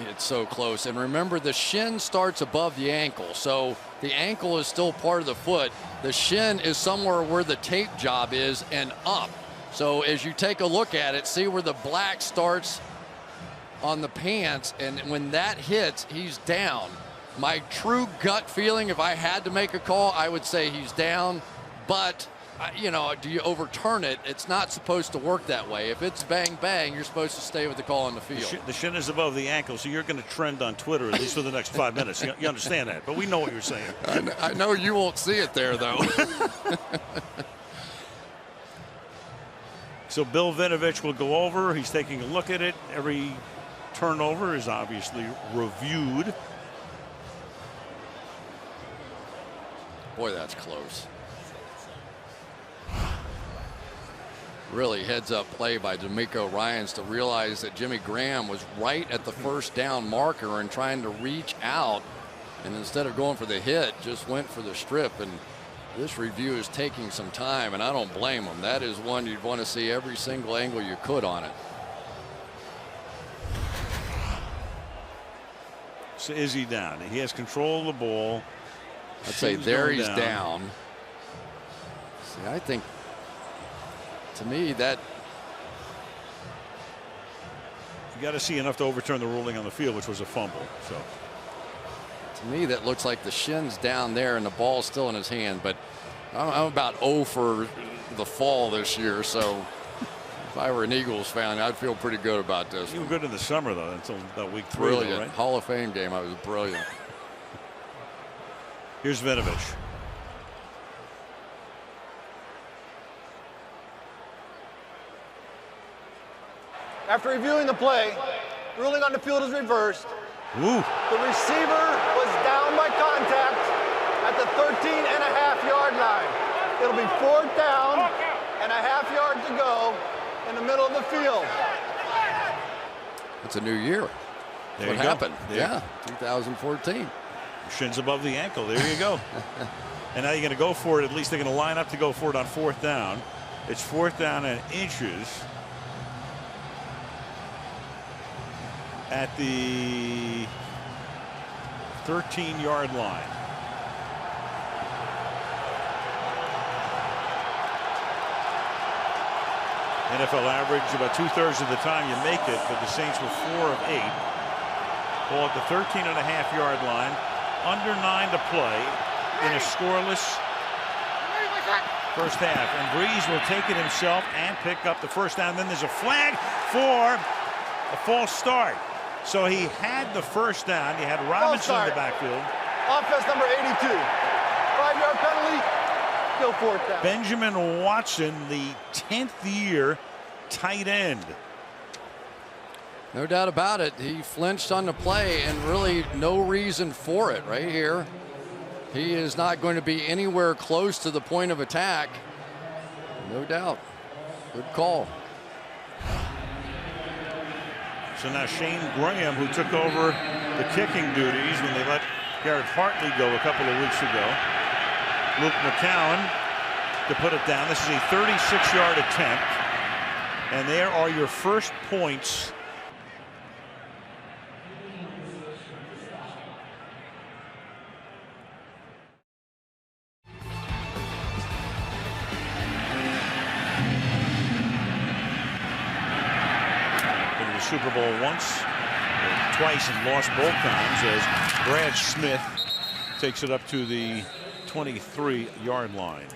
It's so close. And remember, the shin starts above the ankle. So the ankle is still part of the foot. The shin is somewhere where the tape job is and up. So as you take a look at it, see where the black starts on the pants, and when that hits, he's down. My true gut feeling, if I had to make a call, I would say he's down. But, you know, do you overturn it? It's not supposed to work that way. If it's bang, bang, you're supposed to stay with the call on the field. The shin is above the ankle, so you're going to trend on Twitter at least for the next 5 minutes. You understand that, but we know what you're saying. I know you won't see it there, though. So Bill Vinovich will go over. He's taking a look at it. Every turnover is obviously reviewed. Boy, that's close. Really heads up play by D'Amico Ryans to realize that Jimmy Graham was right at the 1st down marker and trying to reach out, and instead of going for the hit, just went for the strip. And this review is taking some time, and I don't blame him. That is one you'd want to see every single angle you could on it. So is he down? He has control of the ball. I'd say there he's down. See, I think, to me, that you got to see enough to overturn the ruling on the field, which was a fumble. So to me, that looks like the shin's down there and the ball's still in his hand. But I'm about 0 for the fall this year, so if I were an Eagles fan, I'd feel pretty good about this. You were good in the summer, though, until about week 3. Brilliant. Though, right? Hall of Fame game. I was brilliant. Here's Vinovich. After reviewing the play, the ruling on the field is reversed. Ooh. The receiver was down by contact at the 13.5-yard line. It'll be 4th down and a half yard to go in the middle of the field. It's a new year. There what you happened? Go. Yeah, 2014. Shin's above the ankle. There you go. And now you're going to go for it. At least they're going to line up to go for it on 4th down. It's 4th down and inches at the 13-yard line. NFL average about 2/3 of the time you make it, but the Saints were 4 of 8. Ball at the 13.5-yard line. Under 9 to play. in a scoreless first half. And Breeze will take it himself and pick up the first down. Then there's a flag for a false start. So he had the first down. He had Robinson in the backfield. Offense number 82. 5-yard penalty. Still fourth down. Benjamin Watson, the 10th year tight end. No doubt about it. He flinched on the play, and really no reason for it right here. He is not going to be anywhere close to the point of attack. No doubt. Good call. So now Shane Graham, who took over the kicking duties when they let Garrett Hartley go a couple of weeks ago. Luke McCowan to put it down. This is a 36-yard attempt. And there are your first points. Super Bowl once, twice, and lost both times as Brad Smith takes it up to the 23-yard line.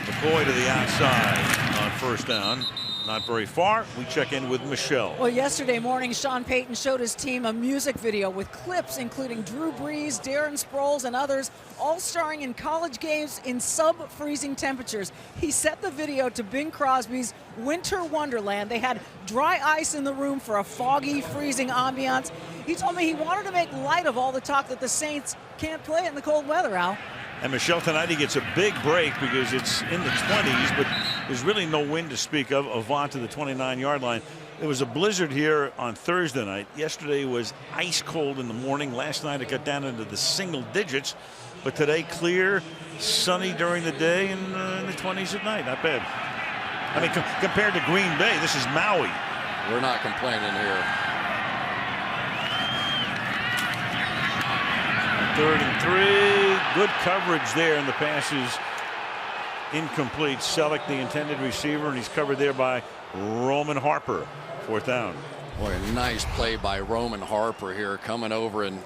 McCoy to the outside on first down. Not very far. We check in with Michelle. Well, yesterday morning, Sean Payton showed his team a music video with clips including Drew Brees, Darren Sproles, and others, all starring in college games in sub-freezing temperatures. He set the video to Bing Crosby's Winter Wonderland. They had dry ice in the room for a foggy, freezing ambiance. He told me he wanted to make light of all the talk that the Saints can't play in the cold weather, Al. And Michelle, tonight he gets a big break because it's in the 20s, but there's really no wind to speak of. Avant to the 29-yard line. There was a blizzard here on Thursday night. Yesterday was ice cold in the morning. Last night it got down into the single digits, but today clear, sunny during the day, and in the 20s at night. Not bad. I mean, compared to Green Bay, this is Maui. We're not complaining here. 3rd and 3. Good coverage there, and the pass is incomplete. Selleck, the intended receiver, and he's covered there by Roman Harper. 4th down. Boy, a nice play by Roman Harper here, coming over and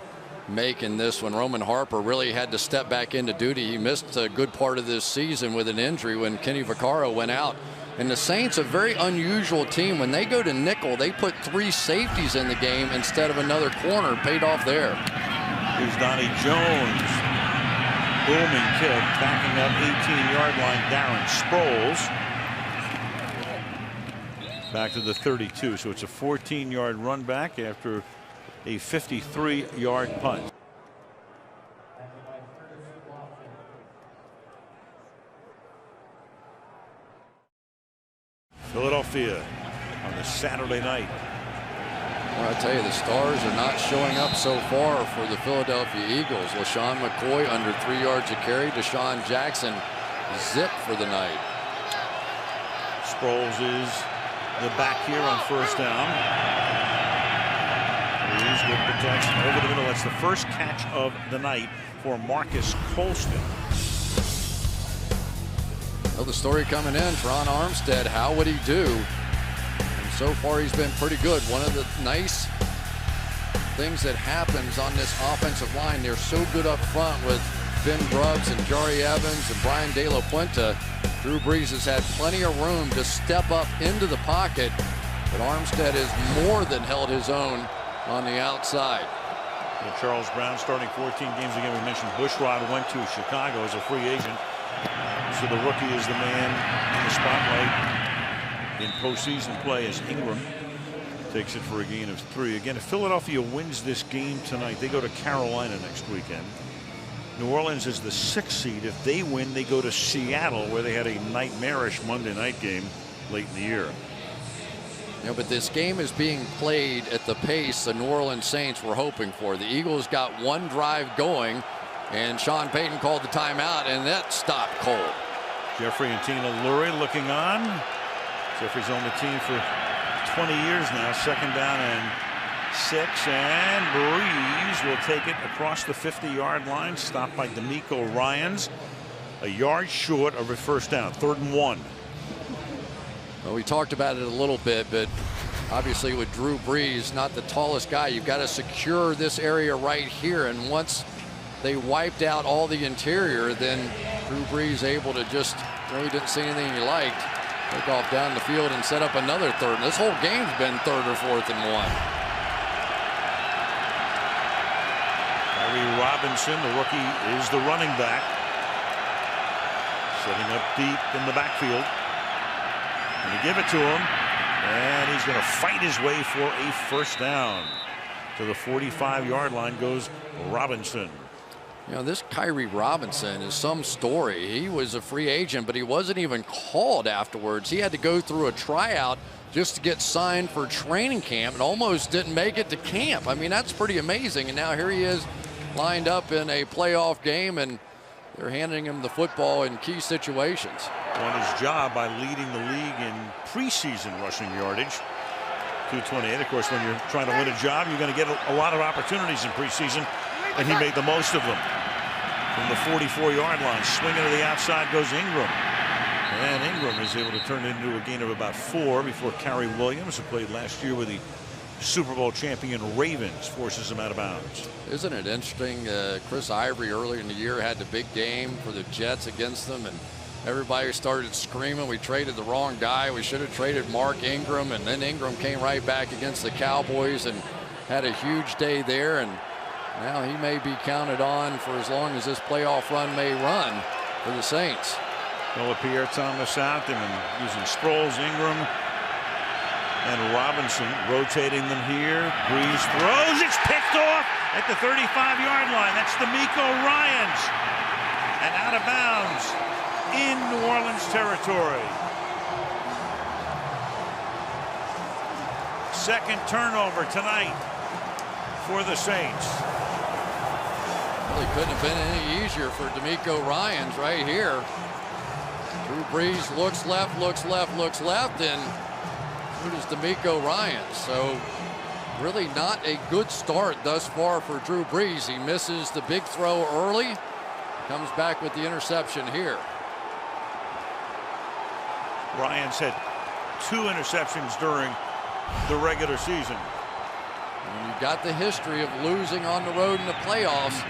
making this one. Roman Harper really had to step back into duty. He missed a good part of this season with an injury when Kenny Vaccaro went out. And the Saints, a very unusual team. When they go to nickel, they put 3 safeties in the game instead of another corner. Paid off there. Here's Donnie Jones. Booming kick, backing up 18-yard line. Darren Sproles back to the 32. So it's a 14-yard run back after a 53-yard punt. Philadelphia on the Saturday night. Well, I tell you, the stars are not showing up so far for the Philadelphia Eagles. LaShawn McCoy under 3 yards a carry. Deshaun Jackson zip for the night. Sproles is the back here on first down. Breeze with protection over the middle. That's the first catch of the night for Marcus Colston. Well, the story coming in, Teron Armstead, how would he do? So far, he's been pretty good. One of the nice things that happens on this offensive line, they're so good up front with Ben Grubbs and Jari Evans and Brian De La Puente. Drew Brees has had plenty of room to step up into the pocket, but Armstead has more than held his own on the outside. Well, Charles Brown starting 14 games again. We mentioned Bushrod went to Chicago as a free agent. So the rookie is the man in the spotlight in postseason play as Ingram takes it for a gain of 3. Again, if Philadelphia wins this game tonight, they go to Carolina next weekend. New Orleans is the 6th seed. If they win, they go to Seattle, where they had a nightmarish Monday night game late in the year. Yeah, but this game is being played at the pace the New Orleans Saints were hoping for. The Eagles got one drive going, and Sean Payton called the timeout, and that stopped cold. Jeffrey and Tina Lurie looking on. Jeffrey's on the team for 20 years now. 2nd down and 6, and Breeze will take it across the 50-yard line, stopped by D'Amico Ryans. a yard short of a first down, 3rd and 1. Well, we talked about it a little bit, but obviously with Drew Brees, not the tallest guy, you've got to secure this area right here. And once they wiped out all the interior, then Drew Brees able to just really didn't see anything he liked. Take off down the field and set up another 3rd. This whole game's been 3rd or 4th and 1. Kyrie Robinson, the rookie, is the running back. Setting up deep in the backfield. Going to give it to him. And he's going to fight his way for a first down. To the 45-yard line goes Robinson. You know, this Kyrie Robinson is some story. He was a free agent, but he wasn't even called afterwards. He had to go through a tryout just to get signed for training camp and almost didn't make it to camp. I mean, that's pretty amazing. And now here he is lined up in a playoff game, and they're handing him the football in key situations. Won his job by leading the league in preseason rushing yardage. 228. Of course, when you're trying to win a job, you're going to get a lot of opportunities in preseason, and he made the most of them. From the 44-yard line, swinging to the outside goes Ingram. And Ingram is able to turn it into a gain of about 4 before Kerry Williams, who played last year with the Super Bowl champion Ravens, forces him out of bounds. Isn't it interesting? Chris Ivory earlier in the year had the big game for the Jets against them, and everybody started screaming we traded the wrong guy. We should have traded Mark Ingram. And then Ingram came right back against the Cowboys and had a huge day there. And now he may be counted on for as long as this playoff run may run for the Saints. Well, Pierre Thomas out and using Sproles, Ingram, and Robinson rotating them here. Brees throws. It's picked off at the 35-yard line. That's D'Amico Ryans. And out of bounds in New Orleans territory. Second turnover tonight for the Saints. Really couldn't have been any easier for D'Amico Ryans right here. Drew Brees looks left, looks left, looks left, and who does D'Amico Ryans? So really not a good start thus far for Drew Brees. He misses the big throw early, comes back with the interception here. Ryans had 2 interceptions during the regular season. When you've got the history of losing on the road in the playoffs,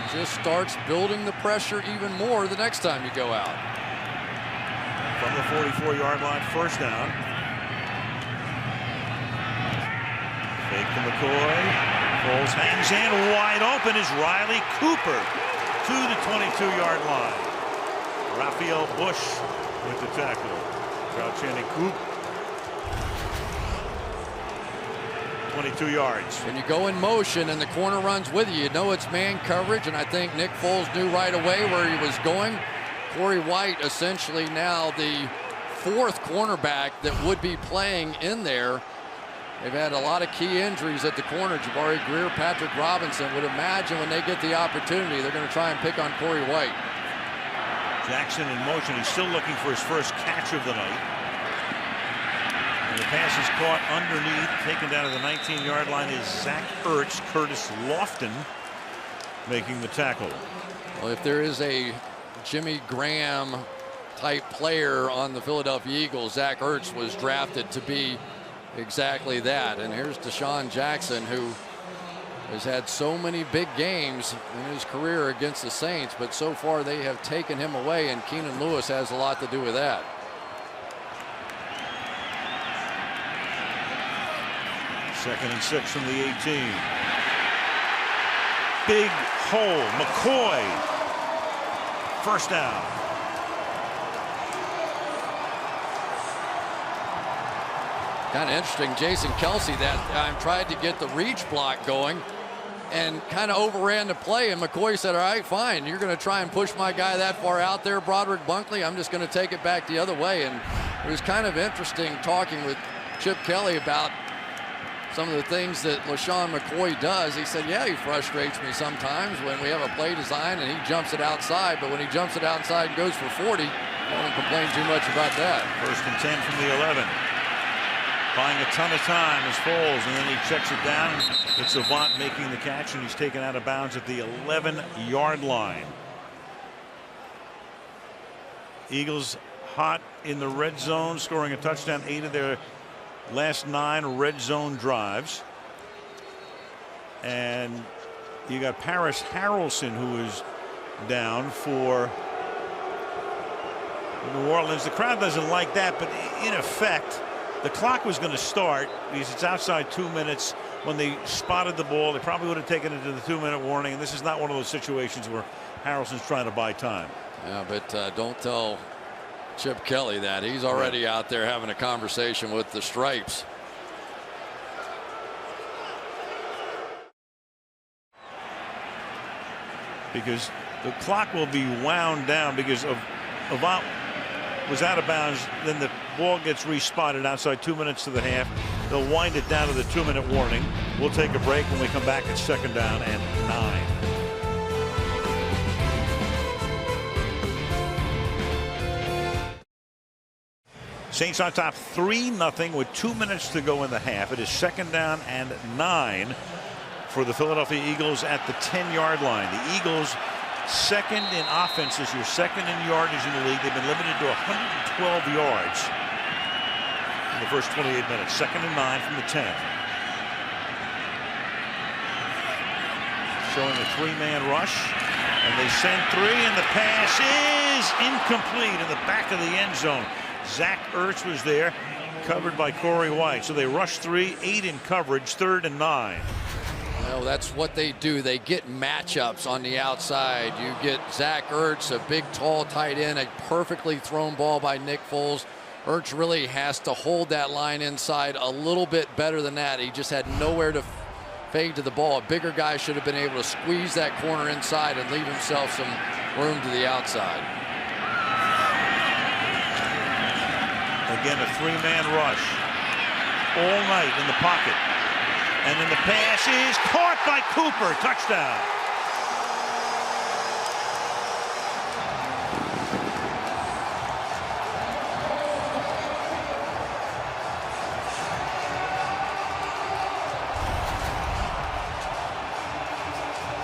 it just starts building the pressure even more the next time you go out. From the 44-yard line, first down. Fake to McCoy. Foles hangs in. Wide open is Riley Cooper to the 22-yard line. Raphael Bush with the tackle. Crowd chanting Coop. 22 yards. When you go in motion and the corner runs with you, you know it's man coverage, and I think Nick Foles knew right away where he was going. Corey White essentially now the 4th cornerback that would be playing in there. They've had a lot of key injuries at the corner. Jabari Greer, Patrick Robinson. Would imagine when they get the opportunity, they're going to try and pick on Corey White. Jackson in motion. He's still looking for his first catch of the night. And the pass is caught underneath. Taken down to the 19-yard line is Zach Ertz. Curtis Lofton making the tackle. Well, if there is a Jimmy Graham type player on the Philadelphia Eagles, Zach Ertz was drafted to be exactly that. And here's Deshaun Jackson, who has had so many big games in his career against the Saints, but so far they have taken him away, and Keenan Lewis has a lot to do with that. Second and 6 from the 18. Big hole. McCoy. First down. Kind of interesting. Jason Kelce that time tried to get the reach block going and kind of overran the play, and McCoy said, all right, fine, you're going to try and push my guy that far out there, Broderick Bunkley. I'm just going to take it back the other way. And it was kind of interesting talking with Chip Kelly about some of the things that LaShawn McCoy does. He said, yeah, he frustrates me sometimes when we have a play design and he jumps it outside, but when he jumps it outside and goes for 40, I don't complain too much about that. First and 10 from the 11. Buying a ton of time is Foles, and then he checks it down. It's Avant making the catch, and he's taken out of bounds at the 11-yard line. Eagles hot in the red zone, scoring a touchdown 8 of their last 9 red zone drives. And you got Paris Harrelson, who is down for New Orleans. The crowd doesn't like that, but in effect, the clock was going to start because it's outside 2 minutes. When they spotted the ball, they probably would have taken it to the 2-minute warning. And this is not one of those situations where Harrelson's trying to buy time. Yeah, but don't tell Chip Kelly that. He's already out there having a conversation with the Stripes. Because the clock will be wound down because of was out of bounds. Then the ball gets respotted outside 2 minutes to the half. They'll wind it down to the 2-minute warning. We'll take a break. When we come back, it's 2nd down and 9. Saints on top 3-0 with 2 minutes to go in the half. It is 2nd down and 9 for the Philadelphia Eagles at the 10-yard line. The Eagles second in offense this year, second in yardage in the league. They've been limited to 112 yards in the first 28 minutes. 2nd and 9 from the 10. Showing a 3-man rush, and they send 3, and the pass is incomplete in the back of the end zone. Zach Ertz was there, covered by Corey White. So they rush 3, 8 in coverage, 3rd and 9. Well, that's what they do. They get matchups on the outside. You get Zach Ertz, a big, tall tight end, a perfectly thrown ball by Nick Foles. Ertz really has to hold that line inside a little bit better than that. He just had nowhere to fade to the ball. A bigger guy should have been able to squeeze that corner inside and leave himself some room to the outside. Again, a 3-man rush all night in the pocket. And then the pass is caught by Cooper. Touchdown.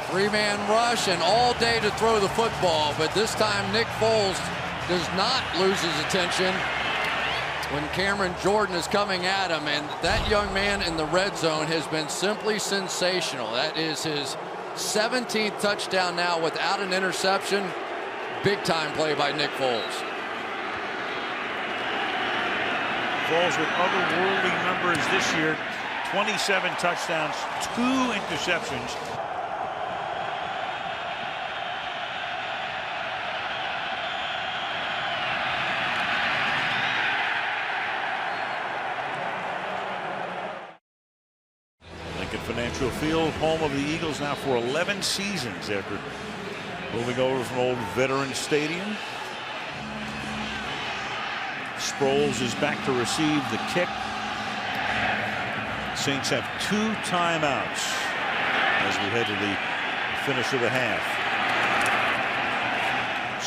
Three-man rush and all day to throw the football, but this time Nick Foles does not lose his attention when Cameron Jordan is coming at him, and that young man in the red zone has been simply sensational. That is his 17th touchdown now without an interception. Big time play by Nick Foles. Foles with otherworldly numbers this year. 27 touchdowns, 2 interceptions. Financial Field, home of the Eagles now for 11 seasons after moving over from old Veterans Stadium. Sproles is back to receive the kick. Saints have 2 timeouts as we head to the finish of the half.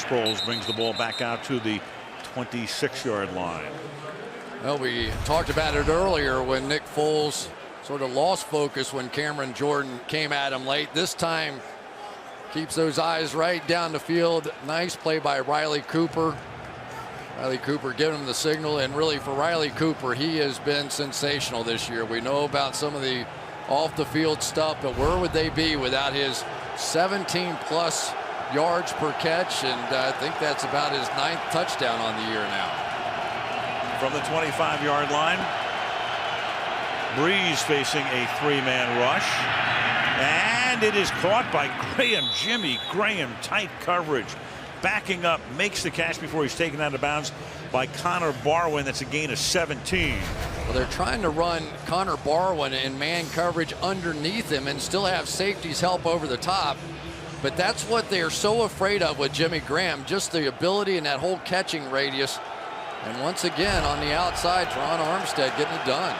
Sproles brings the ball back out to the 26-yard line. Well, we talked about it earlier when Nick Foles sort of lost focus when Cameron Jordan came at him late. This time keeps those eyes right down the field. Nice play by Riley Cooper. Riley Cooper giving him the signal, and really for Riley Cooper, he has been sensational this year. We know about some of the off the field stuff, but where would they be without his 17+ yards per catch? And I think that's about his 9th touchdown on the year now. From the 25-yard line, Breeze facing a 3-man rush, and it is caught by Jimmy Graham. Tight coverage, backing up, makes the catch before he's taken out of bounds by Connor Barwin. That's a gain of 17. Well, they're trying to run Connor Barwin in man coverage underneath him and still have safeties help over the top, but that's what they're so afraid of with Jimmy Graham, just the ability and that whole catching radius. And once again on the outside, Teron Armstead getting it done.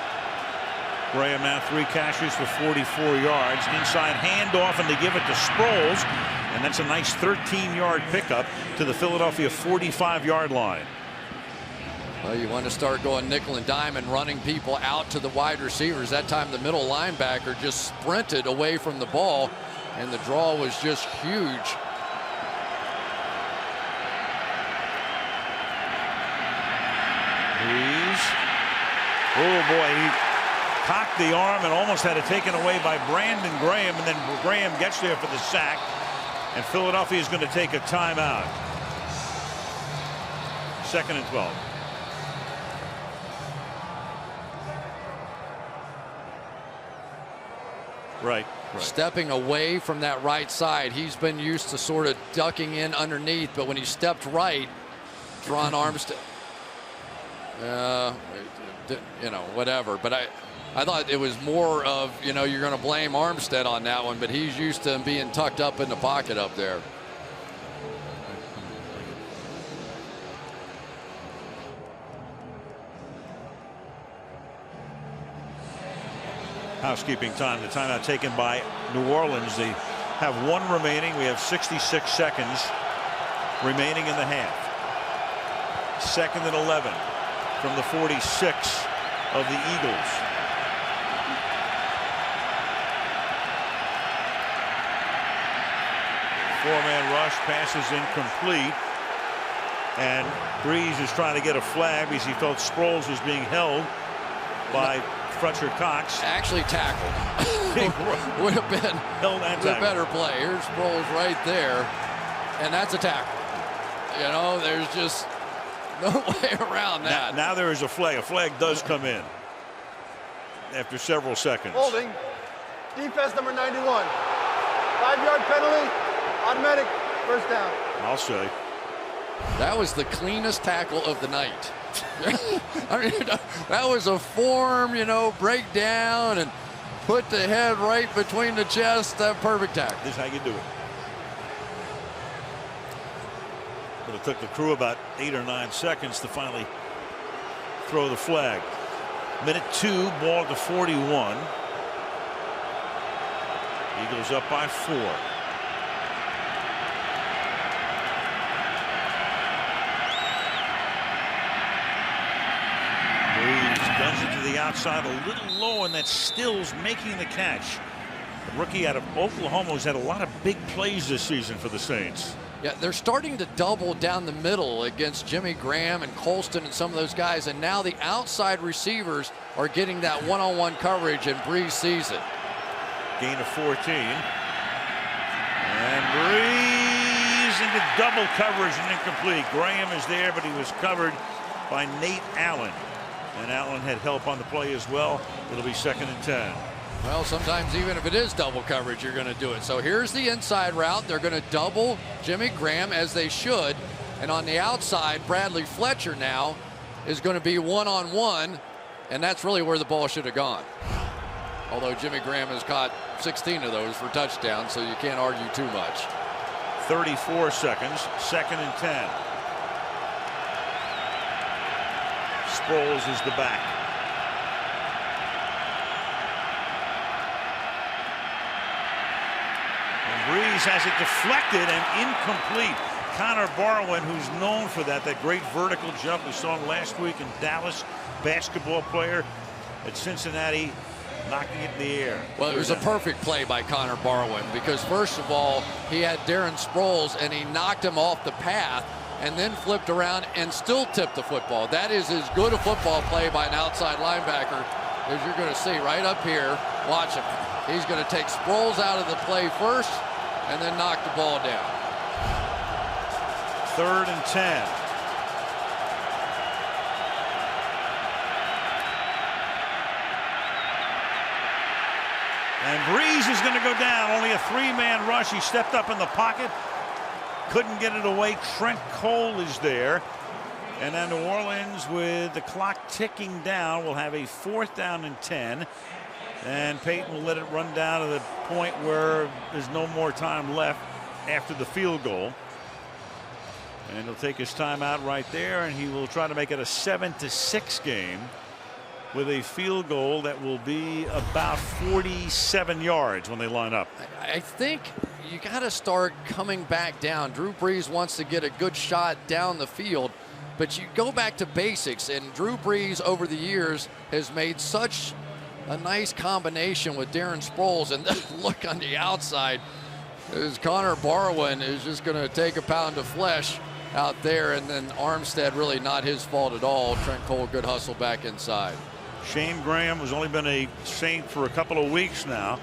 Graham now 3 catches for 44 yards. Inside handoff, and they give it to Sproles. And that's a nice 13-yard pickup to the Philadelphia 45-yard line. Well, you want to start going nickel and dime and running people out to the wide receivers. That time the middle linebacker just sprinted away from the ball, and the draw was just huge. Breeze. Oh boy, he cocked the arm and almost had it taken away by Brandon Graham, and then Graham gets there for the sack, and Philadelphia is going to take a timeout. 2nd and 12. Right. Stepping away from that right side. He's been used to sort of ducking in underneath, but when he stepped right, Teron Armstead, you know, whatever. But I thought it was more of, you know, you're going to blame Armstead on that one, but he's used to him being tucked up in the pocket up there. Housekeeping time. The timeout taken by New Orleans. They have 1 remaining. We have 66 seconds remaining in the half. 2nd and 11 from the 46 of the Eagles. Four-man rush, pass is incomplete, and Breeze is trying to get a flag because he felt Sproles was being held by Fletcher Cox. Actually tackled. Would have been held and the better play. Here's Sproles right there, and that's a tackle. You know, there's just no way around that. Now there is a flag. A flag does come in after several seconds. Holding. Defense number 91. 5-yard penalty. Automatic first down. I'll say. That was the cleanest tackle of the night. I mean, that was a form, you know, breakdown and put the head right between the chest. That perfect tackle. This is how you do it. But it took the crew about 8 or 9 seconds to finally throw the flag. Minute 2, ball at the 41. Eagles up by 4. Does it to the outside, a little low, and that's Stills making the catch. The rookie out of Oklahoma has had a lot of big plays this season for the Saints. Yeah, they're starting to double down the middle against Jimmy Graham and Colston and some of those guys, and now the outside receivers are getting that one-on-one coverage, and Breeze sees it. Gain of 14. And Breeze into double coverage and incomplete. Graham is there, but he was covered by Nate Allen. And Allen had help on the play as well. It'll be 2nd and 10. Well, sometimes even if it is double coverage, you're going to do it. So here's the inside route. They're going to double Jimmy Graham, as they should. And on the outside, Bradley Fletcher now is going to be one-on-one. And that's really where the ball should have gone. Although Jimmy Graham has caught 16 of those for touchdowns, so you can't argue too much. 34 seconds, 2nd and 10. Sproles is the back. And Breeze has it deflected and incomplete. Connor Barwin, who's known for that great vertical jump we saw him last week in Dallas, basketball player at Cincinnati, knocking it in the air. Well, it was a perfect play by Connor Barwin, because first of all, he had Darren Sproles and he knocked him off the path, and then flipped around and still tipped the football. That is as good a football play by an outside linebacker as you're going to see right up here. Watch him. He's going to take Sproles out of the play first and then knock the ball down. 3rd and 10. And Breeze is going to go down. Only a 3-man rush. He stepped up in the pocket. Couldn't get it away. Trent Cole is there. And now New Orleans, with the clock ticking down, will have a 4th down and 10. And Peyton will let it run down to the point where there's no more time left after the field goal. And he'll take his timeout right there, and he will try to make it a 7-6 game with a field goal that will be about 47 yards when they line up. I think you got to start coming back down. Drew Brees wants to get a good shot down the field, but you go back to basics, and Drew Brees over the years has made such a nice combination with Darren Sproles, and look on the outside as Connor Barwin is just going to take a pound of flesh out there, and then Armstead really not his fault at all. Trent Cole, good hustle back inside. Shane Graham has only been a Saint for a couple of weeks now.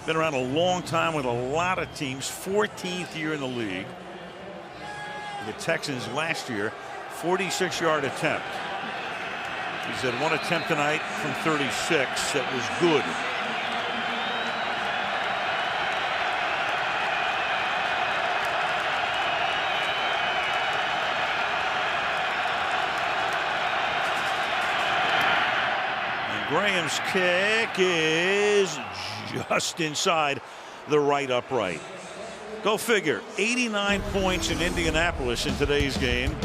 Been around a long time with a lot of teams. 14th year in the league. The Texans last year, 46-yard attempt. He's had one attempt tonight from 36 that was good. Graham's kick is just inside the right upright. Go figure. 89 points in Indianapolis in today's game.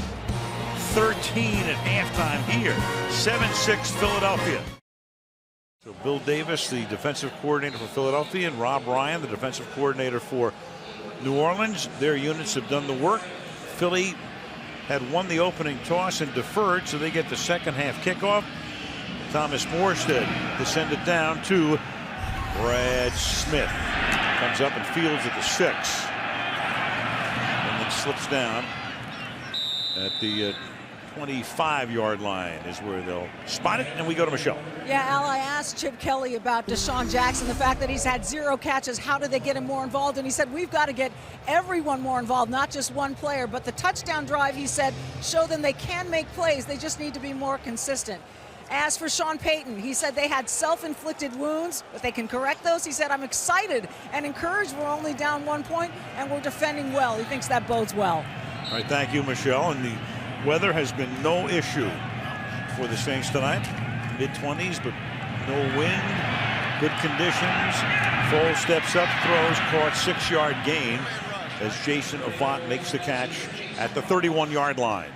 13 at halftime here. 7-6 Philadelphia. So Bill Davis, the defensive coordinator for Philadelphia, and Rob Ryan, the defensive coordinator for New Orleans. Their units have done the work. Philly had won the opening toss and deferred, so they get the second half kickoff. Thomas Morstead to send it down to Brad Smith. Comes up and fields at the 6. And then slips down at the 25-yard line is where they'll spot it. And we go to Michelle. Yeah, Al, I asked Chip Kelly about Deshaun Jackson, the fact that he's had 0 catches. How do they get him more involved? And he said, we've got to get everyone more involved, not just one player. But the touchdown drive, he said, show them they can make plays. They just need to be more consistent. As for Sean Payton, he said they had self-inflicted wounds, but they can correct those. He said, I'm excited and encouraged. We're only down 1 point, and we're defending well. He thinks that bodes well. All right, thank you, Michelle. And the weather has been no issue for the Saints tonight. Mid-20s, but no wind, good conditions. Foles steps up, throws, caught 6-yard gain as Jason Avant makes the catch at the 31-yard line.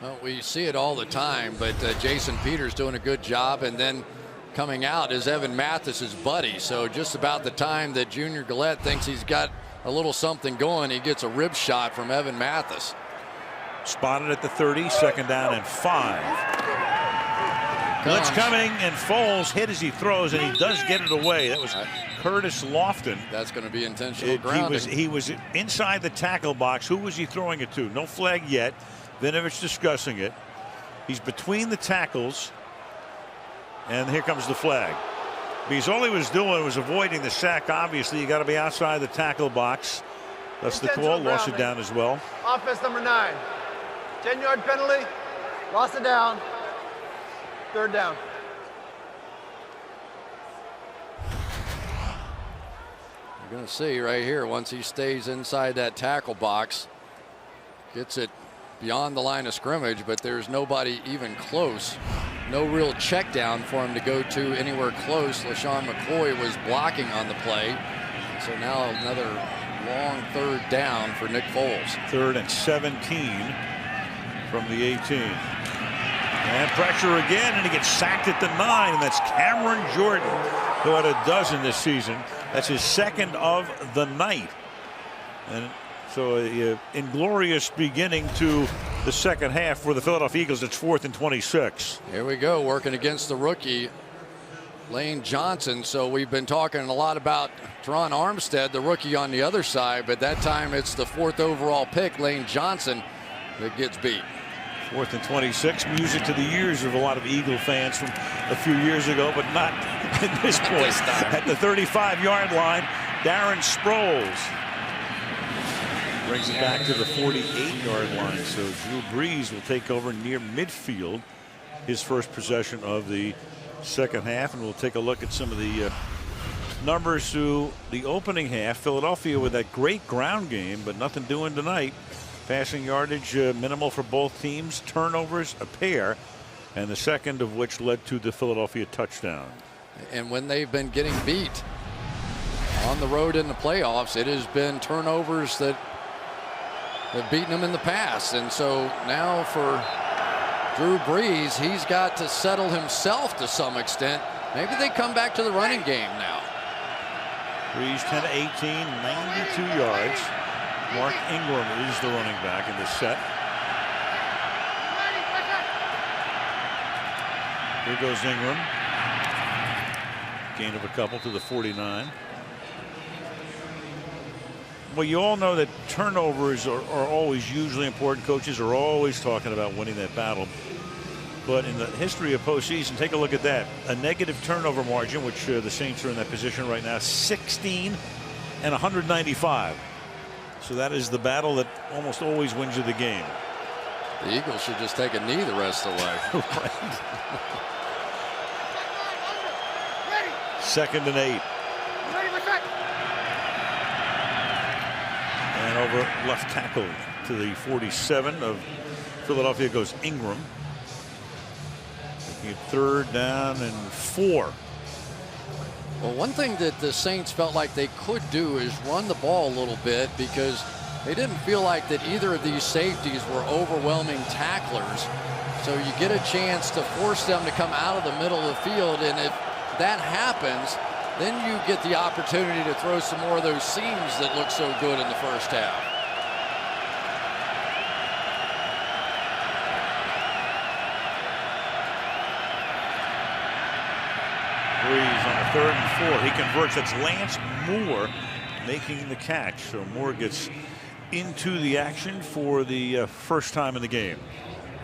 Well, we see it all the time, but Jason Peters doing a good job, and then coming out is Evan Mathis's buddy. So just about the time that Junior Gillette thinks he's got a little something going, he gets a rib shot from Evan Mathis. Spotted at the 30, second down and 5. Blitz coming, and Foles hit as he throws, and he does get it away. That was Curtis Lofton. That's going to be intentional grounding. He was inside the tackle box. Who was he throwing it to? No flag yet. Vinovich discussing it. He's between the tackles, and here comes the flag. Because all he was doing was avoiding the sack. Obviously, you got to be outside the tackle box. That's the call. Lost it down as well. Offense number 9. 10-yard penalty. Lost it down. 3rd down. You're going to see right here, once he stays inside that tackle box, gets it beyond the line of scrimmage, but there's nobody even close. No real check down for him to go to anywhere close. LaShawn McCoy was blocking on the play. So now another long 3rd down for Nick Foles. 3rd and 17 from the 18. And pressure again, and he gets sacked at the 9, and that's Cameron Jordan, who had a dozen this season. That's his 2nd of the night. And so an inglorious beginning to the second half for the Philadelphia Eagles. It's 4th and 26. Here we go, working against the rookie, Lane Johnson. So we've been talking a lot about Teron Armstead, the rookie on the other side, but that time it's the 4th overall pick, Lane Johnson, that gets beat. 4th and 26. Music to the ears of a lot of Eagle fans from a few years ago, but not at this point. At the 35-yard line, Darren Sproles brings it back to the 48-yard line. So Drew Brees will take over near midfield, his first possession of the second half. And we'll take a look at some of the numbers through the opening half. Philadelphia with that great ground game, but nothing doing tonight. Passing yardage minimal for both teams. Turnovers a pair, and the second of which led to the Philadelphia touchdown. And when they've been getting beat on the road in the playoffs, it has been turnovers that have beaten them in the past. And so now for Drew Brees, he's got to settle himself to some extent. Maybe they come back to the running game now. Brees 10 to 18, 92 yards. Mark Ingram is the running back in this set. Here goes Ingram. Gain of a couple to the 49. Well, you all know that turnovers are always usually important. Coaches are always talking about winning that battle. But in the history of postseason, take a look at that. A negative turnover margin, which the Saints are in that position right now, 16 and 195. So that is the battle that almost always wins you the game. The Eagles should just take a knee the rest of the way. Right. 2nd and 8. And over left tackle to the 47 of Philadelphia goes Ingram. 3rd down and 4. Well, one thing that the Saints felt like they could do is run the ball a little bit, because they didn't feel like that either of these safeties were overwhelming tacklers. So you get a chance to force them to come out of the middle of the field, and if that happens, then you get the opportunity to throw some more of those seams that look so good in the first half. Breeze on a 3rd and 4. He converts. That's Lance Moore making the catch. So Moore gets into the action for the first time in the game.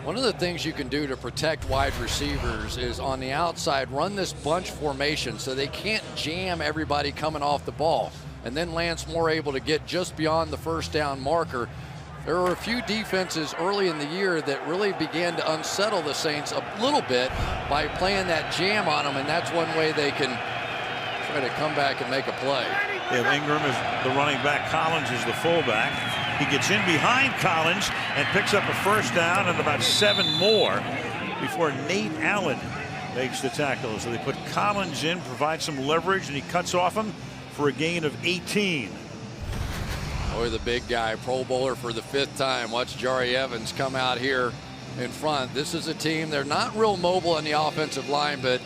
One of the things you can do to protect wide receivers is on the outside run this bunch formation so they can't jam everybody coming off the ball. And then Lance Moore able to get just beyond the first down marker. There were a few defenses early in the year that really began to unsettle the Saints a little bit by playing that jam on them, and that's one way they can try to come back and make a play. They have Ingram as the running back, Collins is the fullback. He gets in behind Collins and picks up a first down and about 7 more before Nate Allen makes the tackle. So they put Collins in, provide some leverage, and he cuts off him for a gain of 18. Boy, the big guy, Pro Bowler for the 5th time. Watch Jari Evans come out here in front. This is a team, they're not real mobile on the offensive line, but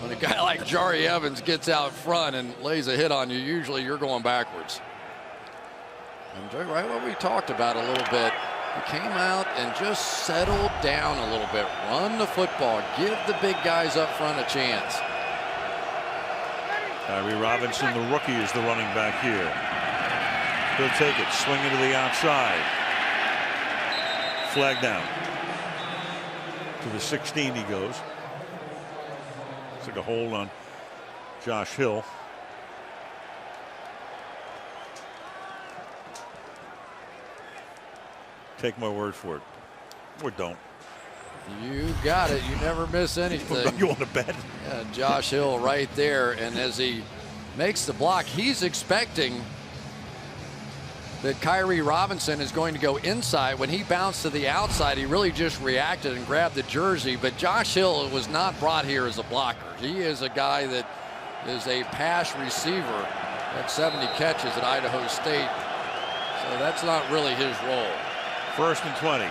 when a guy like Jari Evans gets out front and lays a hit on you, usually you're going backwards. And right what we talked about a little bit, he came out and just settled down a little bit. Run the football, give the big guys up front a chance. Tyree Robinson, the rookie, is the running back here. He'll take it, swing it to the outside. Flag down. To the 16 he goes. It's like a hold on Josh Hill. Take my word for it. Or don't. You got it. You never miss anything. You want to bet? Yeah, Josh Hill right there. And as he makes the block, he's expecting that Kyrie Robinson is going to go inside. When he bounced to the outside, he really just reacted and grabbed the jersey. But Josh Hill was not brought here as a blocker. He is a guy that is a pass receiver. Had 70 catches at Idaho State. So that's not really his role. 1st and 20.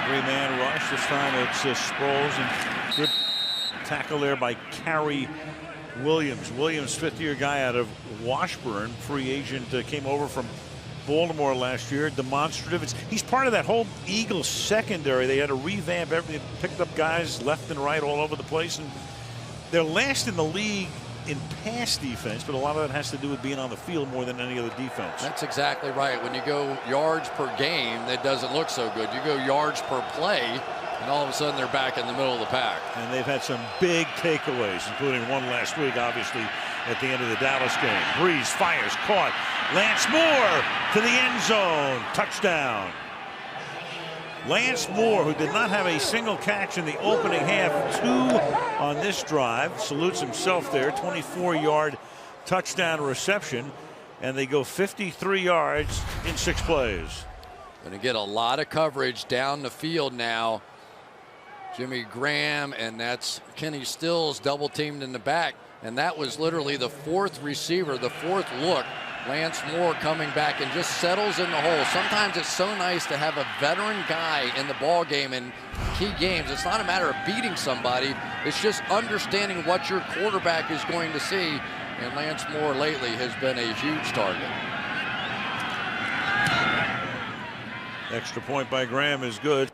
Three-man rush. This time it's Sproles, and good tackle there by Cary Williams. Williams, 5th-year guy out of Washburn, free agent, came over from Baltimore last year. Demonstrative. He's part of that whole Eagles secondary. They had to revamp everything, picked up guys left and right all over the place, and they're last in the league in pass defense, but a lot of that has to do with being on the field more than any other defense. That's exactly right. When you go yards per game, that doesn't look so good. You go yards per play, and all of a sudden they're back in the middle of the pack. And they've had some big takeaways, including one last week, obviously, at the end of the Dallas game. Breeze fires, caught. Lance Moore to the end zone. Touchdown. Lance Moore, who did not have a single catch in the opening half, 2 on this drive, salutes himself there. 24-yard touchdown reception, and they go 53 yards in 6 plays. Going to get a lot of coverage down the field now. Jimmy Graham, and that's Kenny Stills double teamed in the back, and that was literally the 4th receiver, the 4th look. Lance Moore coming back and just settles in the hole. Sometimes it's so nice to have a veteran guy in the ball game in key games. It's not a matter of beating somebody. It's just understanding what your quarterback is going to see. And Lance Moore lately has been a huge target. Extra point by Graham is good.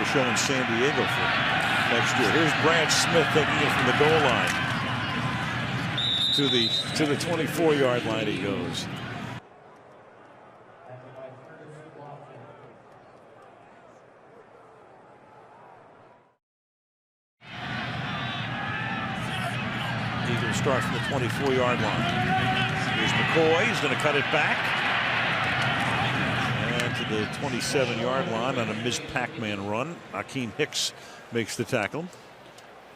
show in San Diego for next year. Here's Brad Smith taking it from the goal line. To the 24-yard line he goes. Eagles start from the 24-yard line. Here's McCoy. He's going to cut it back. And to the 27-yard line on a Ms. Pac-Man run. Akeem Hicks makes the tackle.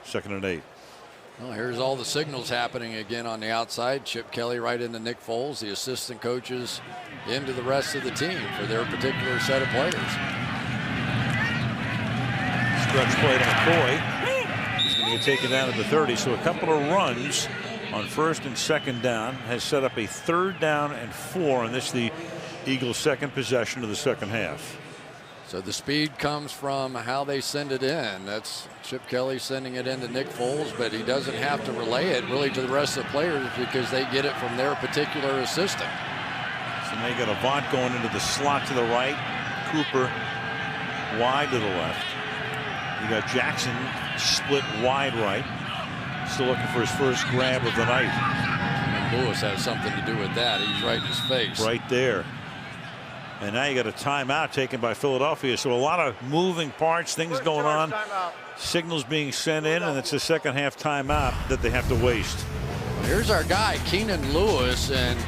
2nd and 8. Well, here's all the signals happening again on the outside. Chip Kelly right into Nick Foles, the assistant coaches into the rest of the team for their particular set of players. Stretch play to McCoy. He's going to get taken down at the 30. So a couple of runs on 1st and 2nd down has set up a 3rd down and 4. And this is the Eagles' 2nd possession of the 2nd half. So the speed comes from how they send it in. That's Chip Kelly sending it into Nick Foles, but he doesn't have to relay it really to the rest of the players because they get it from their particular assistant. So now you got Avant going into the slot to the right, Cooper wide to the left. You got Jackson split wide right, still looking for his first grab of the night. And Lewis has something to do with that. He's right in his face. Right there. And now you got a timeout taken by Philadelphia. So a lot of moving parts, things going on. Signals being sent in, and it's a 2nd half timeout that they have to waste. Here's our guy, Keenan Lewis, and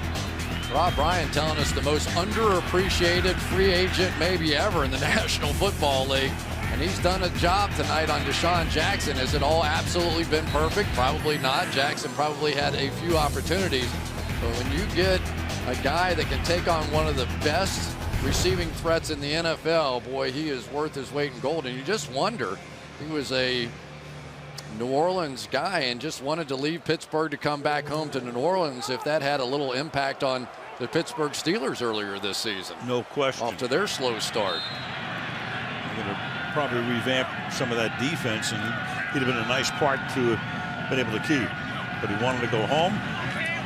Rob Ryan telling us the most underappreciated free agent maybe ever in the National Football League. And he's done a job tonight on Deshaun Jackson. Has it all absolutely been perfect? Probably not. Jackson probably had a few opportunities. But when you get a guy that can take on one of the best receiving threats in the NFL, boy, he is worth his weight in gold. And you just wonder, he was a New Orleans guy and just wanted to leave Pittsburgh to come back home to New Orleans, if that had a little impact on the Pittsburgh Steelers earlier this season. No question. Off to their slow start. They're going to probably revamp some of that defense, and he'd have been a nice part to have been able to keep. But he wanted to go home.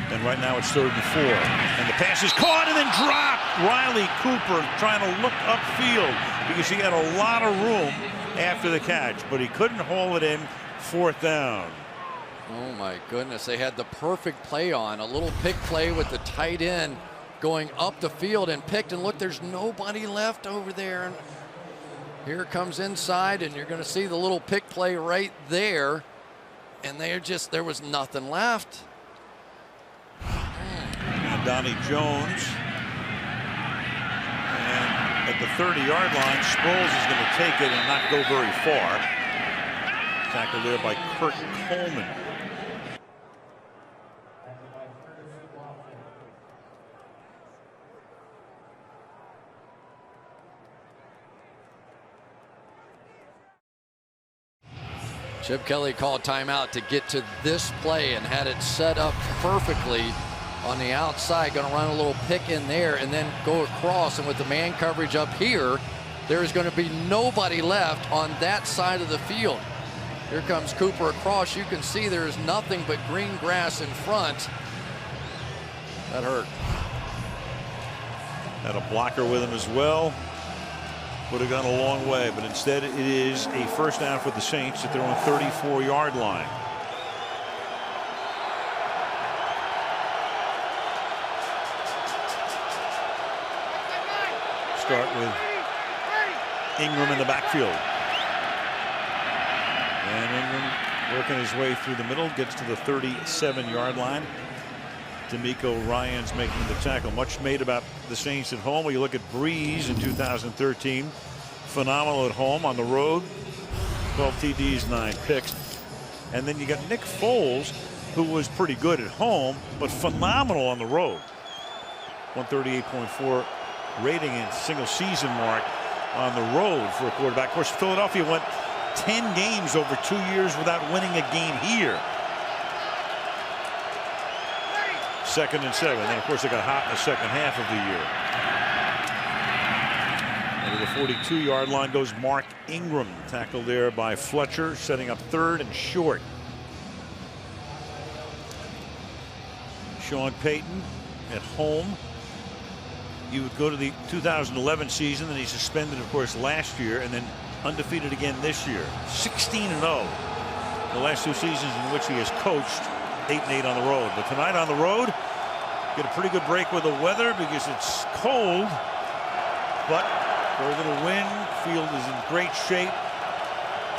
And right now it's 3rd and 4. And the pass is caught and then dropped. Riley Cooper trying to look upfield because he had a lot of room after the catch, but he couldn't haul it in. 4th down. Oh my goodness, they had the perfect play on. A little pick play with the tight end going up the field and picked, and look, there's nobody left over there. And here it comes inside, and you're going to see the little pick play right there. And there was nothing left. Donnie Jones. And at the 30-yard line, Sproles is going to take it and not go very far. Tackled there by Kurt Coleman. Chip Kelly called timeout to get to this play and had it set up perfectly on the outside. Going to run a little pick in there and then go across. And with the man coverage up here, there is going to be nobody left on that side of the field. Here comes Cooper across. You can see there is nothing but green grass in front. That hurt. Had a blocker with him as well. Would have gone a long way, but instead it is a 1st down for the Saints at their own 34-yard line. Start with Ingram in the backfield. And Ingram working his way through the middle, gets to the 37-yard line. D'Amico Ryans making the tackle. Much made about the Saints at home. When you look at Breeze in 2013, phenomenal at home. On the road, 12 TDs, 9 picks. And then you got Nick Foles, who was pretty good at home, but phenomenal on the road. 138.4 rating and single season mark on the road for a quarterback. Of course, Philadelphia went 10 games over 2 years without winning a game here. 2nd and 7. And of course, they got hot in the 2nd half of the year. And to the 42-yard line goes Mark Ingram, tackled there by Fletcher, setting up 3rd and short. Sean Payton at home. You would go to the 2011 season, and he suspended, of course, last year, and then undefeated again this year. 16-0. The last 2 seasons in which he has coached. 8-8 on the road. But tonight on the road, get a pretty good break with the weather because it's cold. But very little wind. Field is in great shape.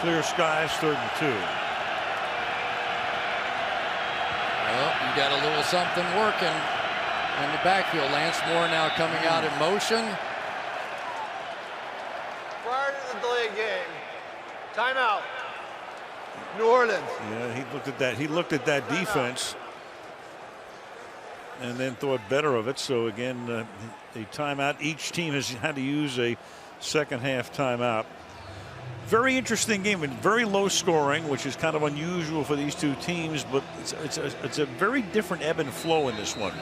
Clear skies, 3rd and 2. Well, you got a little something working in the backfield. Lance Moore now coming out in motion. Prior to the delay game, timeout. New Orleans. Yeah, he looked at that. He looked at that defense and then thought better of it. So again, a timeout. Each team has had to use a second half timeout. Very interesting game and very low scoring, which is kind of unusual for these 2 teams, but it's a very different ebb and flow in this one.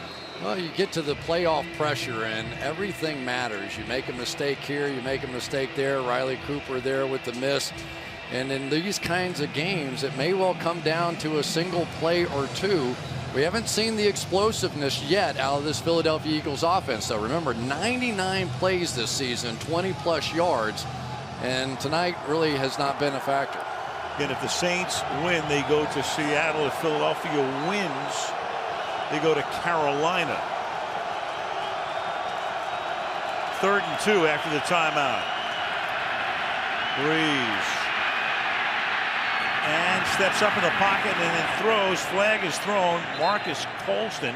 Well, you get to the playoff pressure and everything matters. You make a mistake here, you make a mistake there. Riley Cooper there with the miss. And in these kinds of games, it may well come down to a single play or 2. We haven't seen the explosiveness yet out of this Philadelphia Eagles offense. So remember, 99 plays this season, 20+ yards. And tonight really has not been a factor. And if the Saints win, they go to Seattle. If Philadelphia wins, they go to Carolina. 3rd and 2 after the timeout. Breeze. And steps up in the pocket and then throws. Flag is thrown. Marcus Colston.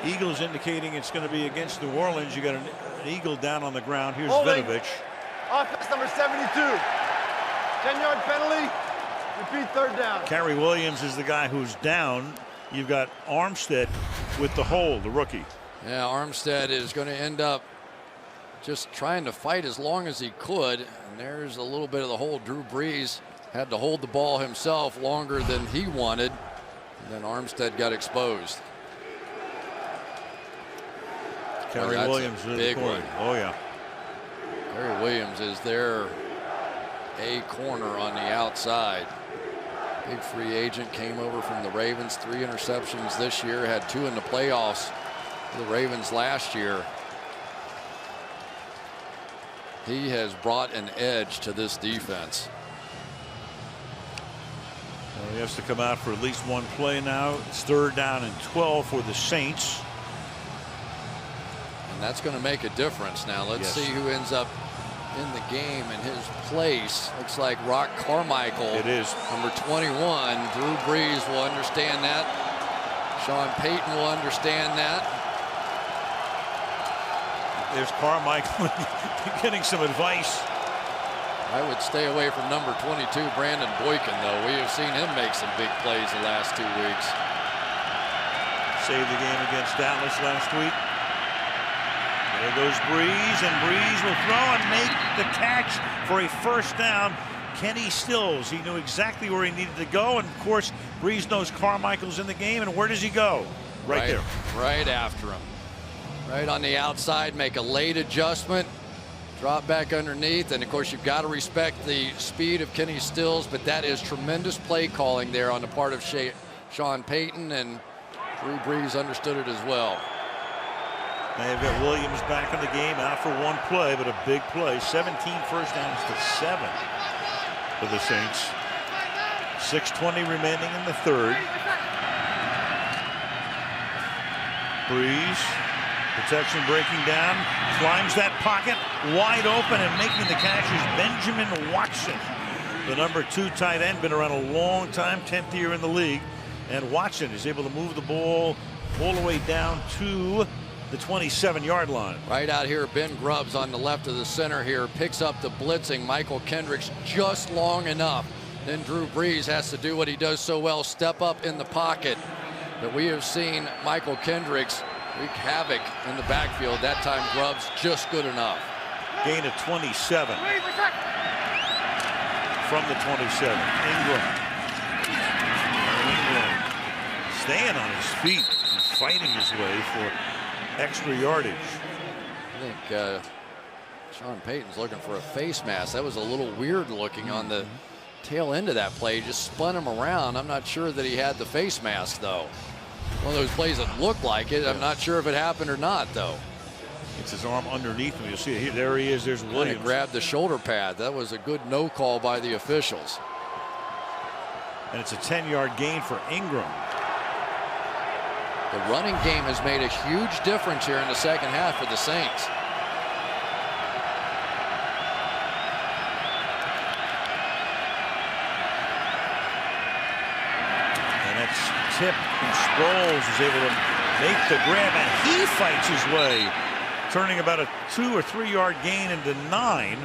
Eagles indicating it's going to be against New Orleans. You got an Eagle down on the ground. Here's Vinovich. Offense number 72. 10-yard penalty. Repeat 3rd down. Kerry Williams is the guy who's down. You've got Armstead with the hold, the rookie. Yeah, Armstead is going to end up just trying to fight as long as he could. And there's a little bit of the hold. Drew Brees had to hold the ball himself longer than he wanted. And then Armstead got exposed. Kerry Williams is big one. Oh, yeah. Kerry Williams is their A corner on the outside. Big free agent, came over from the Ravens. 3 interceptions this year, had 2 in the playoffs for the Ravens last year. He has brought an edge to this defense. Well, he has to come out for at least 1 play now. It's 3rd down and 12 for the Saints. And that's going to make a difference. Now let's see who ends up in the game in his place. Looks like Rock Carmichael. It is. Number 21. Drew Brees will understand that. Sean Payton will understand that. There's Carmichael getting some advice. I would stay away from number 22, Brandon Boykin, though. We have seen him make some big plays the last 2 weeks. Saved the game against Dallas last week. There goes Brees, and Brees will throw and make the catch for a 1st down. Kenny Stills, he knew exactly where he needed to go, and of course Brees knows Carmichael's in the game, and where does he go? Right there. Right after him. Right on the outside, make a late adjustment, drop back underneath, and of course you've got to respect the speed of Kenny Stills, but that is tremendous play calling there on the part of Sean Payton, and Drew Brees understood it as well. They've got Williams back in the game, out for 1 play, but a big play. 17 1st downs to 7 for the Saints. 6:20 remaining in the 3rd. Brees, protection breaking down, climbs that pocket, wide open, and making the catch is Benjamin Watson, the number 2 tight end, been around a long time, 10th year in the league, and Watson is able to move the ball all the way down to the 27-yard line. Right out here, Ben Grubbs on the left of the center here picks up the blitzing. Michael Kendricks just long enough. Then Drew Brees has to do what he does so well, step up in the pocket. But we have seen Michael Kendricks wreak havoc in the backfield. That time Grubbs just good enough. Gain of 27 from the 27. Ingram staying on his feet and fighting his way for extra yardage. I think Sean Payton's looking for a face mask. That was a little weird looking on the tail end of that play. Just spun him around. I'm not sure that he had the face mask, though. One of those plays that looked like it. I'm not sure if it happened or not, though. It's his arm underneath him. You'll see it here. There he is. There's Williams. Grabbed the shoulder pad. That was a good no call by the officials. And it's a 10-yard gain for Ingram. The running game has made a huge difference here in the second half for the Saints. And it's tipped, and Sproles is able to make the grab, and he fights his way, turning about a 2 or 3 yard gain into 9.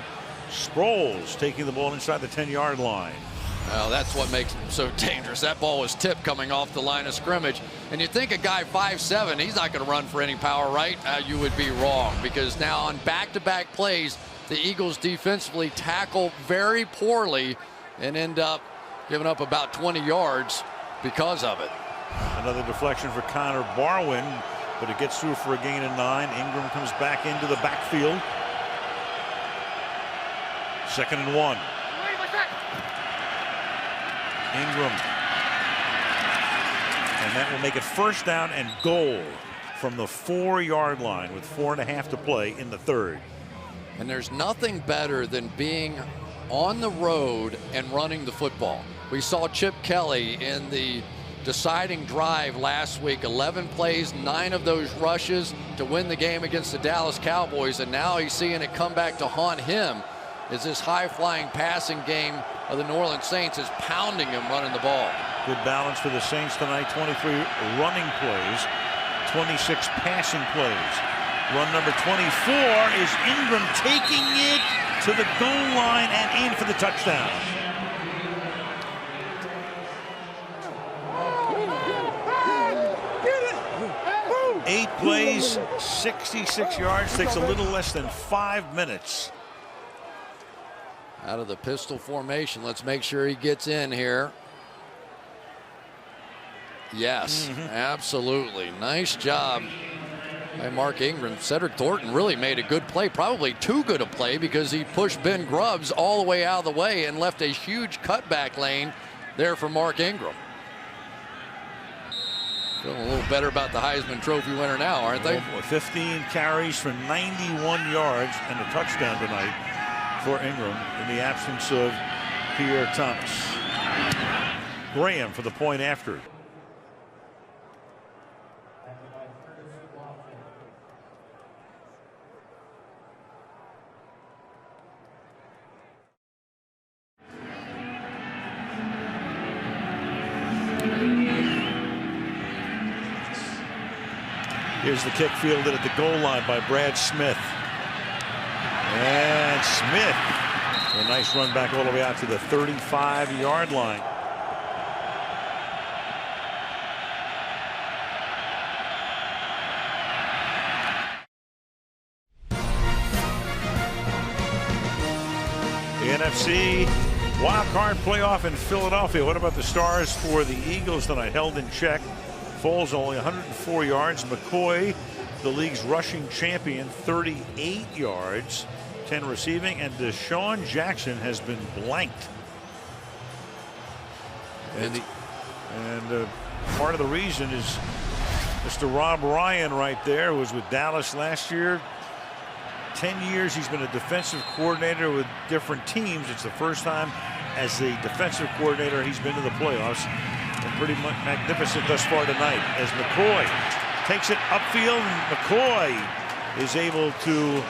Sproles taking the ball inside the 10-yard line. Well, that's what makes him so dangerous. That ball was tipped coming off the line of scrimmage. And you think a guy 5'7", he's not going to run for any power, right? You would be wrong, because now on back-to-back plays, the Eagles defensively tackle very poorly and end up giving up about 20 yards because of it. Another deflection for Connor Barwin, but it gets through for a gain of 9. Ingram comes back into the backfield. 2nd and 1. Ingram. And that will make it 1st down and goal from the 4-yard line with 4.5 to play in the 3rd. And there's nothing better than being on the road and running the football. We saw Chip Kelly in the deciding drive last week. 11 plays, 9 of those rushes to win the game against the Dallas Cowboys. And now he's seeing it come back to haunt him as this high-flying passing game of the New Orleans Saints is pounding him running the ball. Good balance for the Saints tonight. 23 running plays, 26 passing plays. Run number 24 is Ingram taking it to the goal line and in for the touchdown. Eight plays, 66 yards. Takes a little less than 5 minutes. Out of the pistol formation. Let's make sure he gets in here. Yes, absolutely. Nice job by Mark Ingram. Cedric Thornton really made a good play, probably too good a play, because he pushed Ben Grubbs all the way out of the way and left a huge cutback lane there for Mark Ingram. Feeling a little better about the Heisman Trophy winner now, aren't they? 15 carries for 91 yards and a touchdown tonight for Ingram in the absence of Pierre Thomas. Graham for the point after. Here's the kick fielded at the goal line by Brad Smith. And Smith, a nice run back all the way out to the 35-yard line. The NFC Wildcard playoff in Philadelphia. What about the stars for the Eagles tonight? Held in check. Foles only 104 yards. McCoy, the league's rushing champion, 38 yards, 10 receiving, and Deshaun Jackson has been blanked. And part of the reason is Mr. Rob Ryan right there, who was with Dallas last year. 10 years he's been a defensive coordinator with different teams. It's the first time as a defensive coordinator he's been to the playoffs. And pretty magnificent thus far tonight as McCoy takes it upfield, and McCoy is able to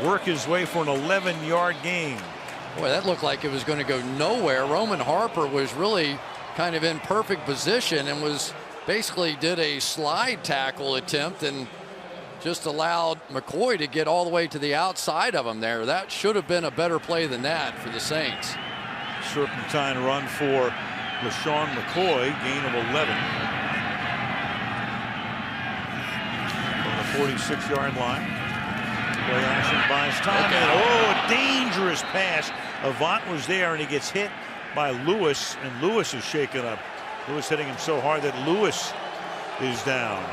work his way for an 11-yard gain. Boy, that looked like it was going to go nowhere. Roman Harper was really kind of in perfect position and was basically did a slide tackle attempt and just allowed McCoy to get all the way to the outside of him there. That should have been a better play than that for the Saints. Serpentine run for LaShawn McCoy, gain of 11 from the 46-yard line. Play action buys time, and a dangerous pass. Avant was there, and he gets hit by Lewis, and Lewis is shaken up. Lewis hitting him so hard that Lewis is down.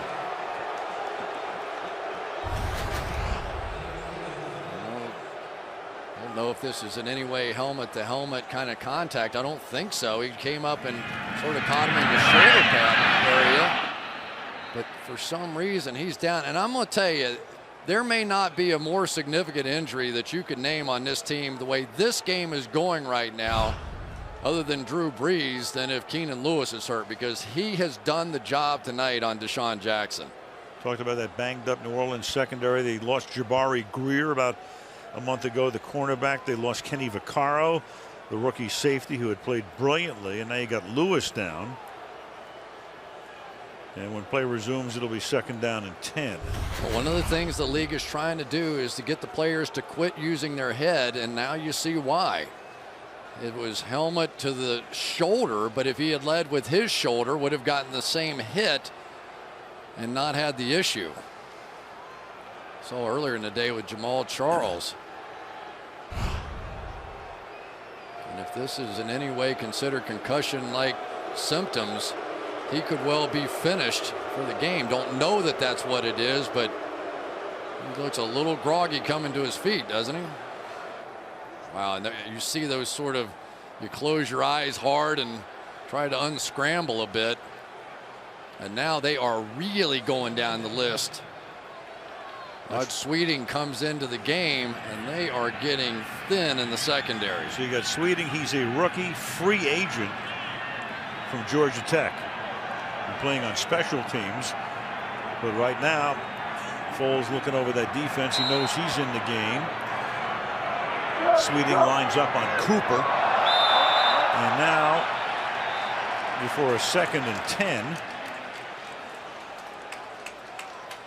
I don't know if this is in any way helmet-to-helmet kind of contact. I don't think so. He came up and sort of caught him in the shoulder pad area. But for some reason, he's down. And I'm going to tell you, there may not be a more significant injury that you could name on this team the way this game is going right now, other than Drew Brees, than if Keenan Lewis is hurt, because he has done the job tonight on Deshaun Jackson. Talked about that banged up New Orleans secondary. They lost Jabari Greer about a month ago, the cornerback. They lost Kenny Vaccaro, the rookie safety who had played brilliantly, and now you got Lewis down. And when play resumes, it'll be 2nd down and 10. Well, one of the things the league is trying to do is to get the players to quit using their head, and now you see why. It was helmet to the shoulder, but if he had led with his shoulder, would have gotten the same hit and not had the issue. Saw earlier in the day with Jamal Charles. And if this is in any way considered concussion-like symptoms, he could well be finished for the game. Don't know that that's what it is, but he looks a little groggy coming to his feet, doesn't he? Wow, and you see those sort of, you close your eyes hard and try to unscramble a bit. And now they are really going down the list. Bud Sweeting comes into the game, and they are getting thin in the secondary. So you got Sweeting. He's a rookie free agent from Georgia Tech. Been playing on special teams. But right now, Foles looking over that defense. He knows he's in the game. Sweeting lines up on Cooper. And now, before a 2nd and 10.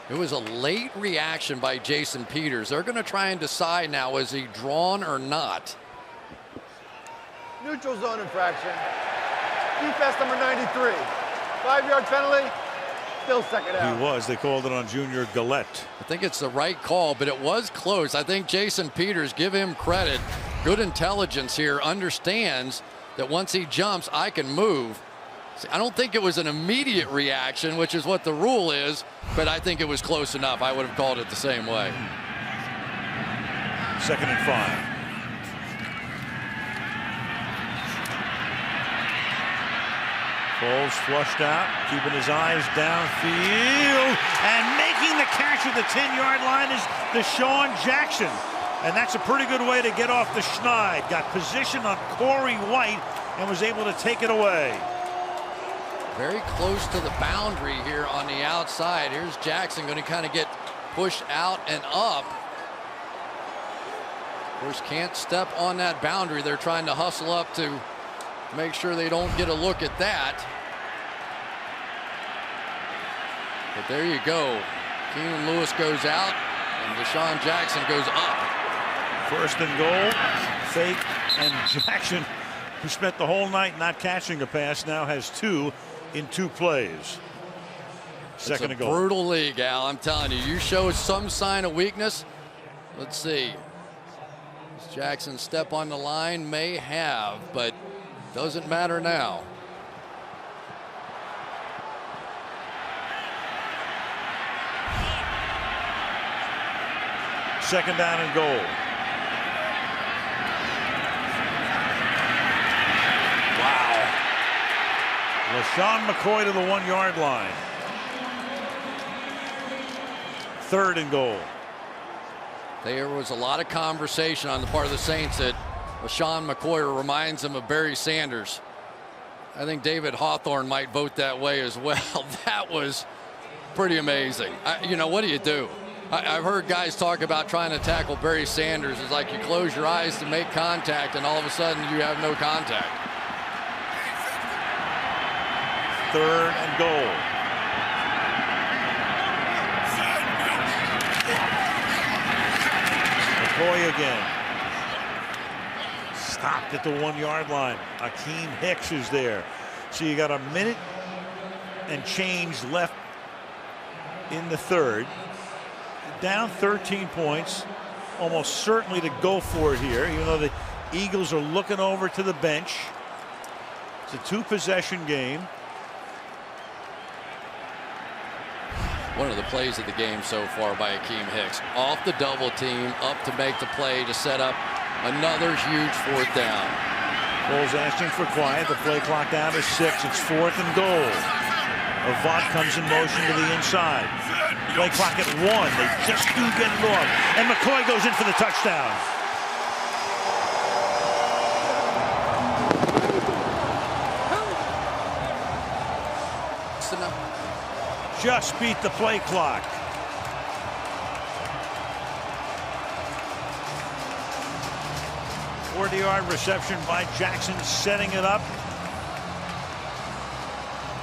It was a late reaction by Jason Peters. They're going to try and decide now, is he drawn or not? Neutral zone infraction. Defense number 93. 5-yard penalty. Still 2nd down. He was. They called it on Junior Gillette. I think it's the right call, but it was close. I think Jason Peters, give him credit. Good intelligence here. Understands that once he jumps, I can move. See, I don't think it was an immediate reaction, which is what the rule is, but I think it was close enough. I would have called it the same way. 2nd and 5. Foles flushed out, keeping his eyes downfield, and making the catch at the 10-yard line is Deshaun Jackson. And that's a pretty good way to get off the schneid. Got position on Corey White and was able to take it away. Very close to the boundary here on the outside. Here's Jackson going to kind of get pushed out and up. Of course, can't step on that boundary. They're trying to hustle up to make sure they don't get a look at that. But there you go. Keenan Lewis goes out and Deshaun Jackson goes up. 1st and goal. Fake, and Jackson, who spent the whole night not catching a pass, now has 2 in 2 plays. 2nd and goal. Brutal league, Al. I'm telling you, you show some sign of weakness. Let's see. Does Jackson step on the line? May have, but doesn't matter now. Second down and goal. Wow. LaShawn McCoy to the 1-yard line. 3rd and goal. There was a lot of conversation on the part of the Saints that LaShawn McCoy reminds them of Barry Sanders. I think David Hawthorne might vote that way as well. That was pretty amazing. You know, what do you do? I've heard guys talk about trying to tackle Barry Sanders. It's like you close your eyes to make contact, and all of a sudden you have no contact. 3rd and goal. McCoy again. Stopped at the 1-yard line. Akeem Hicks is there. So you got a minute and change left in the 3rd. Down 13 points. Almost certainly to go for it here, even though the Eagles are looking over to the bench. It's a 2-possession game. One of the plays of the game so far by Akeem Hicks. Off the double team, up to make the play to set up another huge 4th down. Foles asking for quiet. The play clock down to 6. It's 4th and goal. Avant comes in motion to the inside. Play clock at 1. They just do get it off. And McCoy goes in for the touchdown. Just beat the play clock. Yard reception by Jackson, setting it up.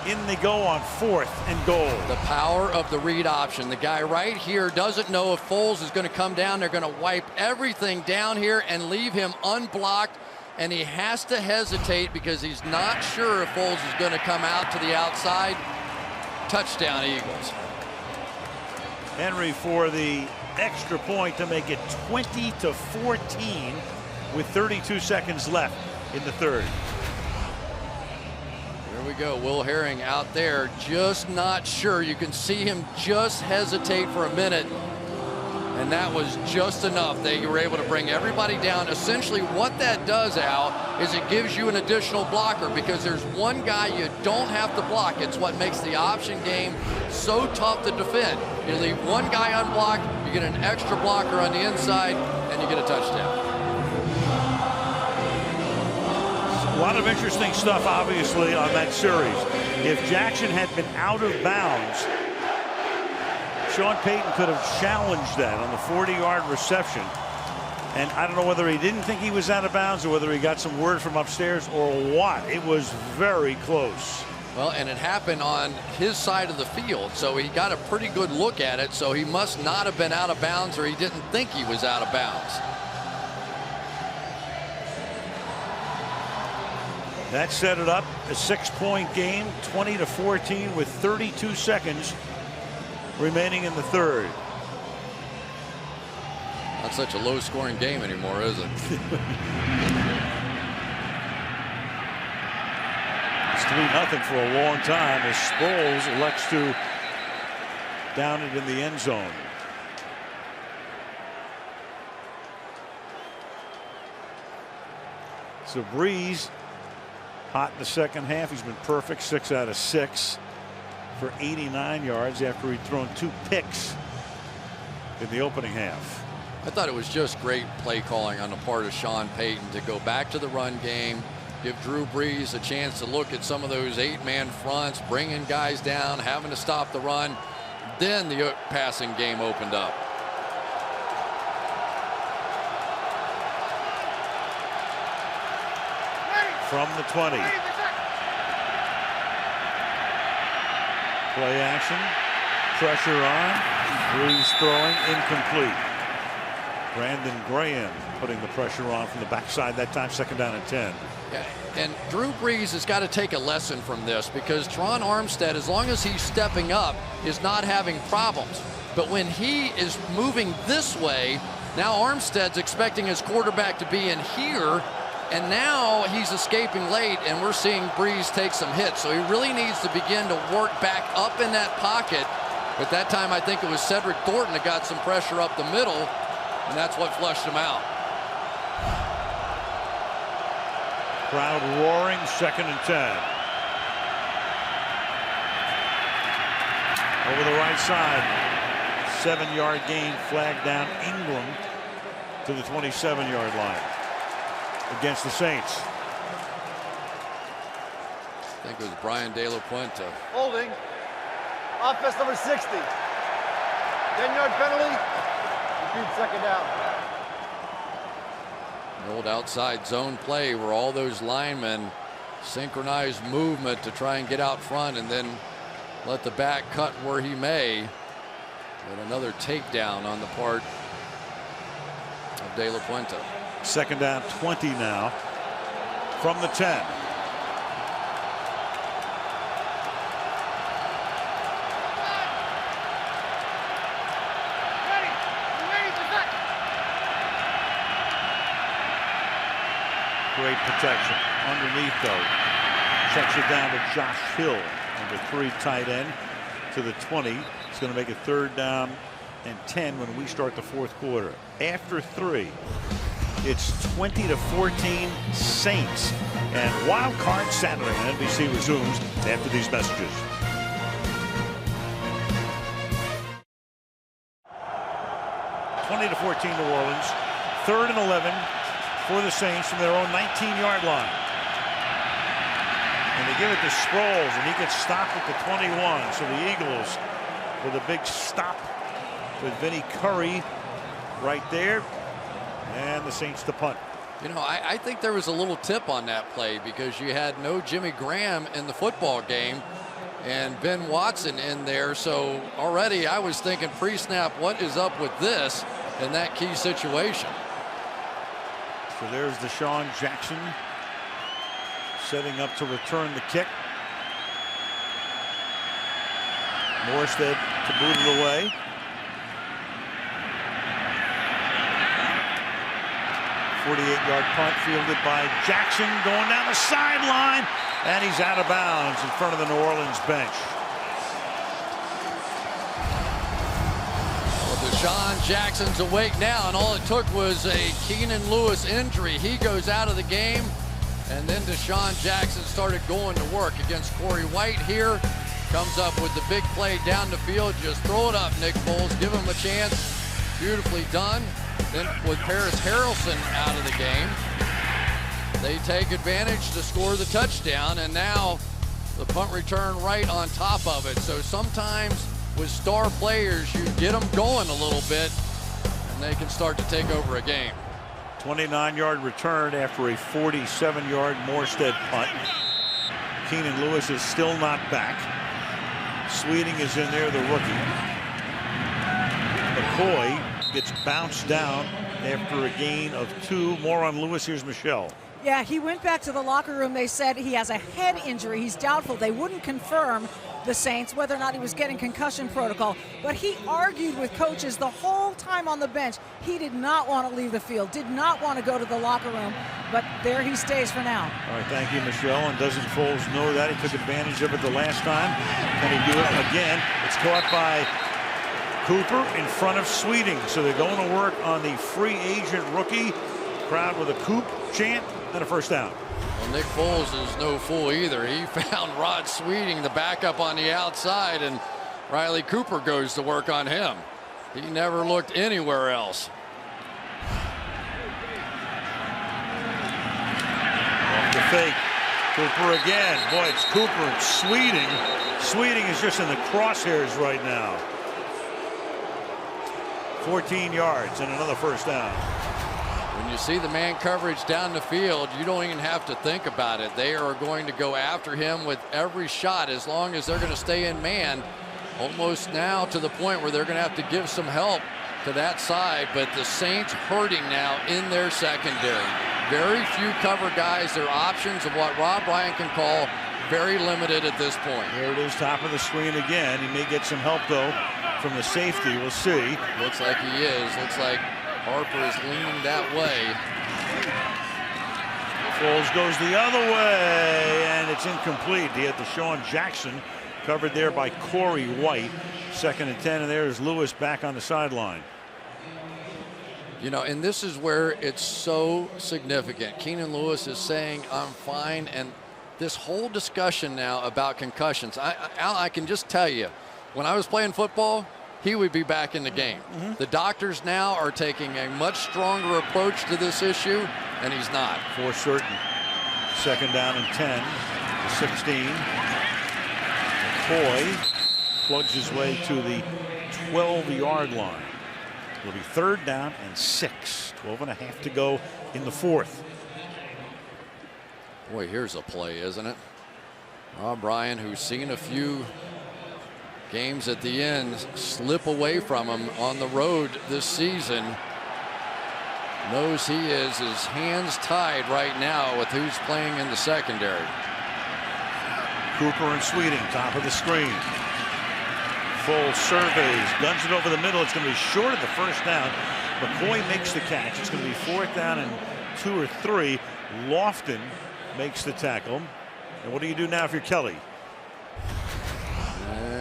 In they go on 4th and goal. The power of the read option. The guy right here doesn't know if Foles is going to come down. They're going to wipe everything down here and leave him unblocked. And he has to hesitate because he's not sure if Foles is going to come out to the outside. Touchdown, Eagles. Henry for the extra point to make it 20-14 with 32 seconds left in the third. Here we go. Will Herring out there, just not sure. You can see him just hesitate for a minute. And that was just enough. They were able to bring everybody down. Essentially what that does, Al, is it gives you an additional blocker because there's one guy you don't have to block. It's what makes the option game so tough to defend. You leave one guy unblocked, you get an extra blocker on the inside, and you get a touchdown. A lot of interesting stuff, obviously, on that series. If Jackson had been out of bounds, Sean Payton could have challenged that on the 40-yard reception. And I don't know whether he didn't think he was out of bounds or whether he got some word from upstairs or what. It was very close. Well, and it happened on his side of the field, so he got a pretty good look at it. So he must not have been out of bounds, or he didn't think he was out of bounds. That set it up, a 6-point game, 20-14 with 32 seconds remaining in the third. Not such a low-scoring game anymore, is it? It's 3-0 for a long time as Sproles elects to down it in the end zone. So Breeze hot in the second half. He's been perfect, 6 out of 6 for 89 yards after he'd thrown 2 picks in the opening half. I thought it was just great play calling on the part of Sean Payton to go back to the run game, give Drew Brees a chance to look at some of those 8-man fronts, bringing guys down, having to stop the run. Then the passing game opened up. From the 20. Play action. Pressure on. Breeze throwing. Incomplete. Brandon Graham putting the pressure on from the backside that time. 2nd down and 10. Yeah, and Drew Brees has got to take a lesson from this because Tron Armstead, as long as he's stepping up, is not having problems. But when he is moving this way, now Armstead's expecting his quarterback to be in here. And now he's escaping late, and we're seeing Breeze take some hits. So he really needs to begin to work back up in that pocket. But that time, I think it was Cedric Thornton that got some pressure up the middle, and that's what flushed him out. Crowd roaring, 2nd and 10. Over the right side, 7-yard gain, flag down Ingram to the 27-yard line. Against the Saints. I think it was Brian De La Puente. Holding. Offense number 60. 10-yard penalty. Repeat 2nd down. The old outside zone play where all those linemen synchronize movement to try and get out front and then let the back cut where he may. But another takedown on the part of De La Puente. 2nd down, 20 now from the 10. Great protection underneath though. Checks it down to Josh Hill, number 3 tight end, to the 20. It's going to make it 3rd down and 10 when we start the 4th quarter. After 3. It's 20-14 Saints, and Wild Card Saturday on NBC resumes after these messages. 20-14 New Orleans. 3rd and 11 for the Saints from their own 19-yard line. And they give it to Sproles, and he gets stopped at the 21. So the Eagles with a big stop with Vinnie Curry right there. And the Saints to punt. You know, I think there was a little tip on that play because you had no Jimmy Graham in the football game and Ben Watson in there. So already I was thinking pre-snap, what is up with this in that key situation? So there's Deshaun Jackson setting up to return the kick. Morstead to boot it away. .48-yard punt fielded by Jackson going down the sideline, and he's out of bounds in front of the New Orleans bench. Well, Deshaun Jackson's awake now, and all it took was a Keenan Lewis injury. He goes out of the game, and then Deshaun Jackson started going to work against Corey White here. Comes up with the big play down the field. Just throw it up, Nick Foles. Give him a chance. Beautifully done. Then with Paris Harrelson out of the game, they take advantage to score the touchdown, and now the punt return right on top of it. So sometimes with star players, you get them going a little bit, and they can start to take over a game. 29-yard return after a 47-yard Morstead punt. Keenan Lewis is still not back. Sweeting is in there, the rookie. McCoy gets bounced down after a gain of 2. More on Lewis. Here's Michelle. Yeah, he went back to the locker room. They said he has a head injury. He's doubtful. They wouldn't confirm, the Saints, whether or not he was getting concussion protocol. But he argued with coaches the whole time on the bench. He did not want to leave the field, did not want to go to the locker room. But there he stays for now. All right, thank you, Michelle. And doesn't Foles know that? He took advantage of it the last time. Can he do it again? It's caught by Cooper in front of Sweeting. So they're going to work on the free agent rookie. Crowd with a Coop chant and a first down. Well, Nick Foles is no fool either. He found Rod Sweeting, the backup on the outside, and Riley Cooper goes to work on him. He never looked anywhere else. Off the fake. Cooper again. Boy, it's Cooper and Sweeting. Sweeting is just in the crosshairs right now. 14 yards and another first down. When you see the man coverage down the field, you don't even have to think about it. They are going to go after him with every shot as long as they're going to stay in man. Almost now to the point where they're going to have to give some help to that side. But the Saints hurting now in their secondary. Very few cover guys. Their options of what Rob Ryan can call very limited at this point. There it is, top of the screen again. He may get some help, though, from the safety. We'll see. Looks like he is. Looks like Harper is leaning that way. Foles goes the other way, and it's incomplete. He had Deshaun Jackson covered there by Corey White. 2nd and 10, and there's Lewis back on the sideline. You know, and this is where it's so significant. Keenan Lewis is saying, I'm fine, and this whole discussion now about concussions, Al, I can just tell you, when I was playing football, he would be back in the game. The doctors now are taking a much stronger approach to this issue, and he's not. For certain. 2nd down and 10. 16. McCoy plugs his way to the 12-yard line. It'll be 3rd down and 6. 12.5 to go in the 4th. Boy, here's a play, isn't it? Rob Ryan, who's seen a few games at the end slip away from him on the road this season, knows he is his hands tied right now with who's playing in the secondary. Cooper and Sweeting, top of the screen. Full surveys, guns it over the middle. It's going to be short of the first down. McCoy makes the catch. It's going to be 4th down and 2 or 3. Lofton makes the tackle. And what do you do now if you're Kelly?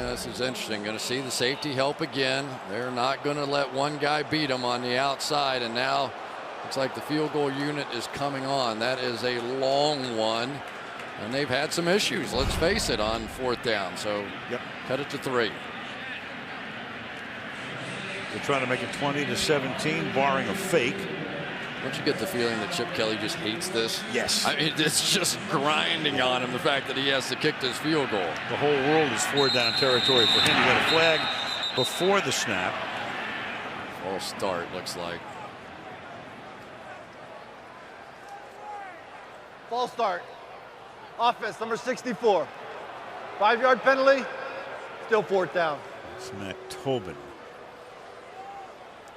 This is interesting. Going to see the safety help again. They're not going to let one guy beat them on the outside, and now looks like the field goal unit is coming on. That is a long one, and they've had some issues, let's face it, on 4th down. So cut it to 3. They're trying to make it 20-17, barring a fake. Don't you get the feeling that Chip Kelly just hates this? Yes. I mean, it's just grinding on him, the fact that he has to kick this field goal. The whole world is 4-down territory for him. He got a flag before the snap. False start, looks like. False start. Offense, number 64. 5-yard penalty, still 4th down. It's Matt Tobin.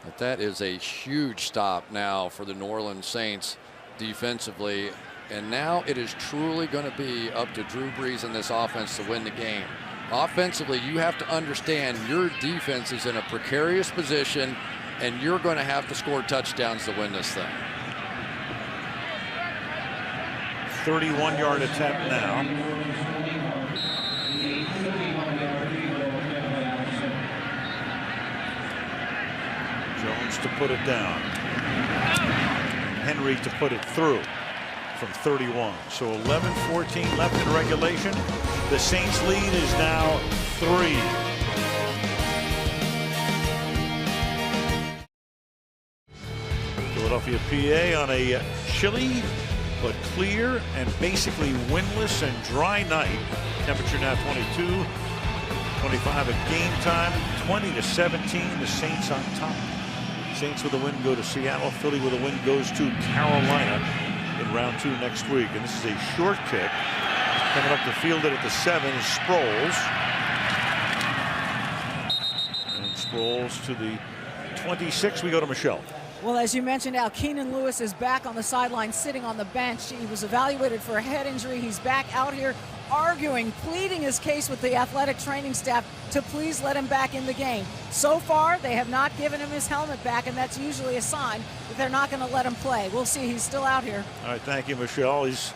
But that is a huge stop now for the New Orleans Saints defensively. And now it is truly going to be up to Drew Brees and this offense to win the game. Offensively, you have to understand your defense is in a precarious position, and you're going to have to score touchdowns to win this thing. 31-yard attempt now. Jones to put it down. Henry to put it through from 31. So 11-14 left in regulation. The Saints lead is now 3. Philadelphia, PA on a chilly but clear and basically windless and dry night. Temperature now 22, 25 at game time, 20-17. The Saints on top. Saints with a win go to Seattle. Philly with a win goes to Carolina in round 2 next week. And this is a short kick. Coming up to field it at the 7 is Sproles. And Sproles to the 26. We go to Michelle. Well, as you mentioned, Al, Keenan Lewis is back on the sideline, sitting on the bench. He was evaluated for a head injury. He's back out here arguing, pleading his case with the athletic training staff to please let him back in the game. So far, they have not given him his helmet back, and that's usually a sign that they're not going to let him play. We'll see. He's still out here. All right, thank you, Michelle. He's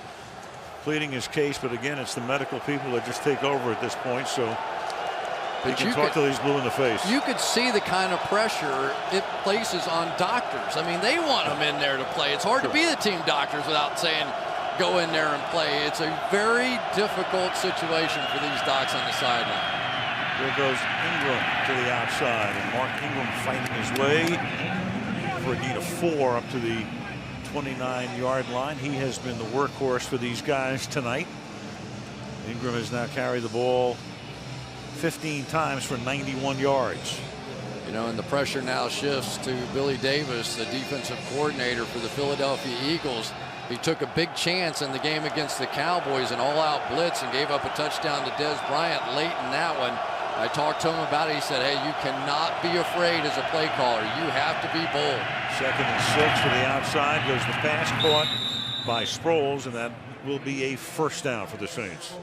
pleading his case, but again, it's the medical people that just take over at this point. So you can talk till he's blue in the face. You could see the kind of pressure it places on doctors. I mean, they want him in there to play. It's hard to be the team doctors without saying, go in there and play. It's a very difficult situation for these docs on the sideline. There goes Ingram to the outside, and Mark Ingram fighting his way for a gain of 4 up to the 29-yard line. He has been the workhorse for these guys tonight. Ingram has now carried the ball 15 times for 91 yards. You know, and the pressure now shifts to Billy Davis, the defensive coordinator for the Philadelphia Eagles. He took a big chance in the game against the Cowboys, an all-out blitz, and gave up a touchdown to Dez Bryant late in that one. I talked to him about it. He said, hey, you cannot be afraid as a play caller. You have to be bold. 2nd and 6 to the outside goes the pass, caught by Sproles, and that will be a 1st down for the Saints.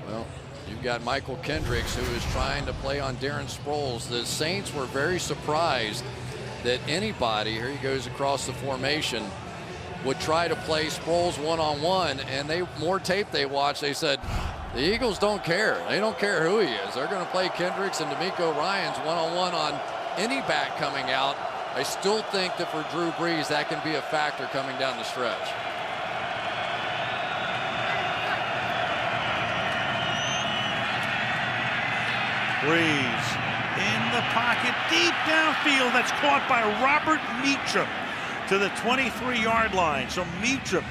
Well, you've got Michael Kendricks, who is trying to play on Darren Sproles. The Saints were very surprised that anybody, here he goes across the formation, would try to play Sproles one-on-one, and more tape they watched, they said, the Eagles don't care. They don't care who he is. They're going to play Kendricks and D'Amico Ryans one-on-one on any back coming out. I still think that for Drew Brees, that can be a factor coming down the stretch. Brees in the pocket, deep downfield. That's caught by Robert Meacham to the 23-yard line. So Meacham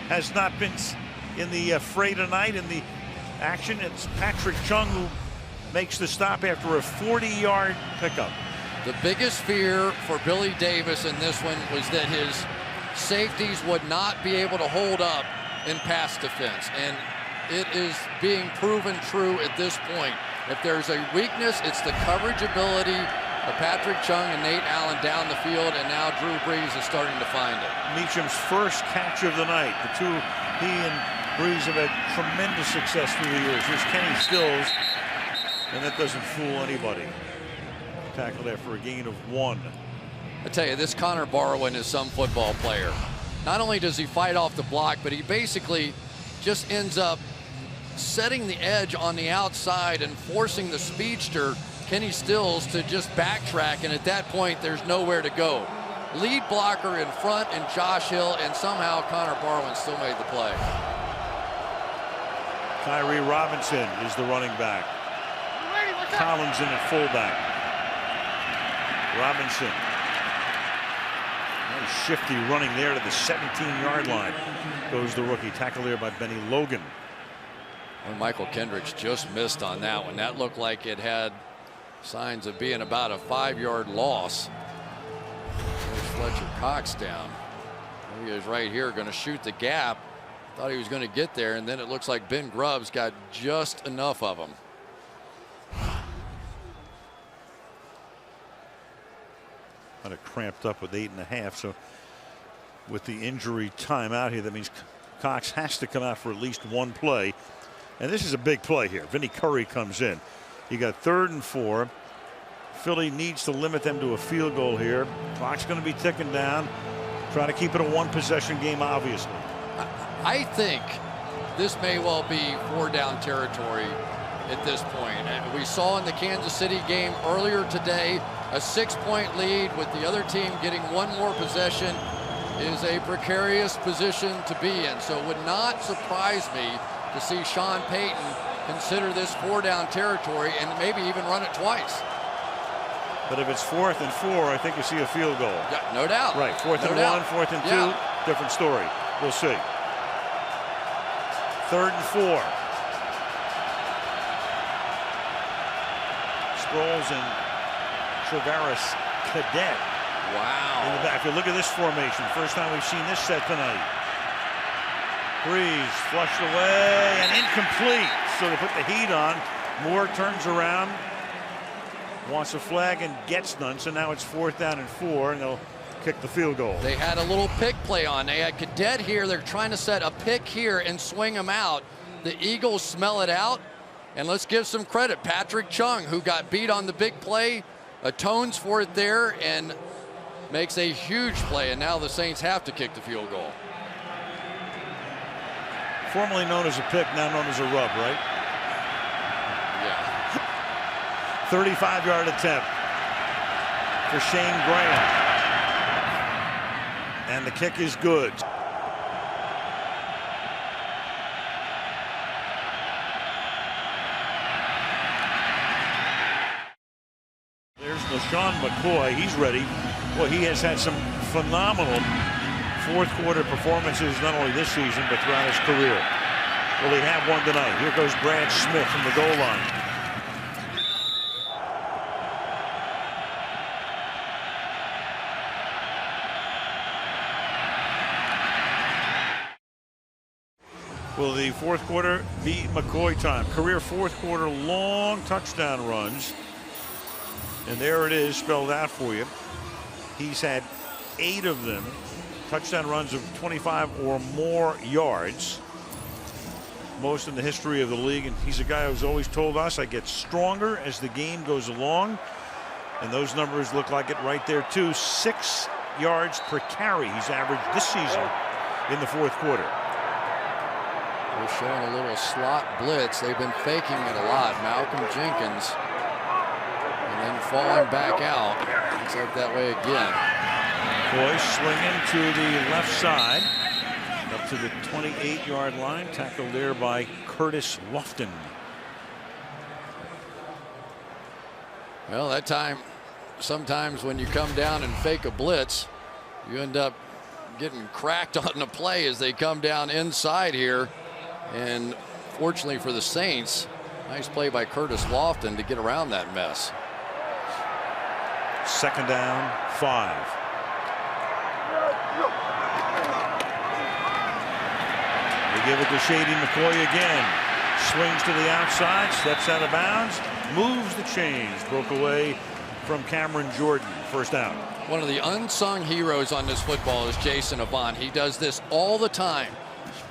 has not been in the fray tonight in the action. It's Patrick Chung who makes the stop after a 40-yard pickup. The biggest fear for Billy Davis in this one was that his safeties would not be able to hold up in pass defense, and it is being proven true at this point. If there's a weakness, it's the coverage ability of Patrick Chung and Nate Allen down the field, and now Drew Brees is starting to find it. Meacham's first catch of the night. The two, he and Brees have had tremendous success through the years. Here's Kenny Stills, and that doesn't fool anybody. Tackled there for a gain of 1. I tell you, this Connor Barwin is some football player. Not only does he fight off the block, but he basically just ends up setting the edge on the outside and forcing the speedster, Kenny Stills, to just backtrack, and at that point, there's nowhere to go. Lead blocker in front and Josh Hill, and somehow Connor Barwin still made the play. Tyree Robinson is the running back. Collins in at fullback. Robinson. Nice shifty running there to the 17-yard line. Goes the rookie. Tackle there by Benny Logan. And Michael Kendricks just missed on that one. That looked like it had signs of being about a 5-yard loss. There's Fletcher Cox down. He is right here, going to shoot the gap. Thought he was going to get there, and then it looks like Ben Grubbs got just enough of him. Kind of cramped up with 8.5. So with the injury time out here, that means Cox has to come out for at least one play. And this is a big play here. Vinny Curry comes in. You got 3rd and 4. Philly needs to limit them to a field goal here. Clock's going to be ticking down. Try to keep it a 1-possession game, obviously. I think this may well be 4-down territory at this point. We saw in the Kansas City game earlier today, a 6-point lead with the other team getting one more possession is a precarious position to be in. So it would not surprise me to see Sean Payton consider this 4-down territory and maybe even run it twice. But if it's 4th and 4, I think you see a field goal. Yeah, no doubt. Right, 4th and 1, 4th and 2, different story. We'll see. 3rd and 4. Sproles and Travaris Cadet. Wow. In the back. If you look at this formation, first time we've seen this set tonight. Breeze flushed away and incomplete. So they put the heat on. Moore turns around, wants a flag and gets none. So now it's 4th down and 4, and they'll kick the field goal. They had a little pick play on. They had Cadet here. They're trying to set a pick here and swing him out. The Eagles smell it out. And let's give some credit. Patrick Chung, who got beat on the big play, atones for it there and makes a huge play. And now the Saints have to kick the field goal. Formerly known as a pick, now known as a rub, right? Yeah. 35-yard attempt for Shane Graham. And the kick is good. There's LaShawn McCoy. He's ready. Well, he has had some phenomenal fourth-quarter performances, not only this season, but throughout his career. Will he have one tonight? Here goes Brad Smith from the goal line. Will the fourth quarter be McCoy time? Career fourth quarter long touchdown runs. And there it is spelled out for you. He's had 8 of them. Touchdown runs of 25 or more yards. Most in the history of the league. And he's a guy who's always told us, I get stronger as the game goes along. And those numbers look like it right there too. 6 yards per carry he's averaged this season in the fourth quarter. They're showing a little slot blitz. They've been faking it a lot. Malcolm Jenkins. And then falling back out. Looks like that way again. Boy swinging to the left side. Up to the 28-yard line. Tackled there by Curtis Lofton. Well, that time, sometimes when you come down and fake a blitz, you end up getting cracked on the play as they come down inside here. And fortunately for the Saints, nice play by Curtis Lofton to get around that mess. 2nd down, 5. They give it to Shady McCoy again. Swings to the outside, steps out of bounds, moves the chains. Broke away from Cameron Jordan. First down. One of the unsung heroes on this football is Jason Avant. He does this all the time.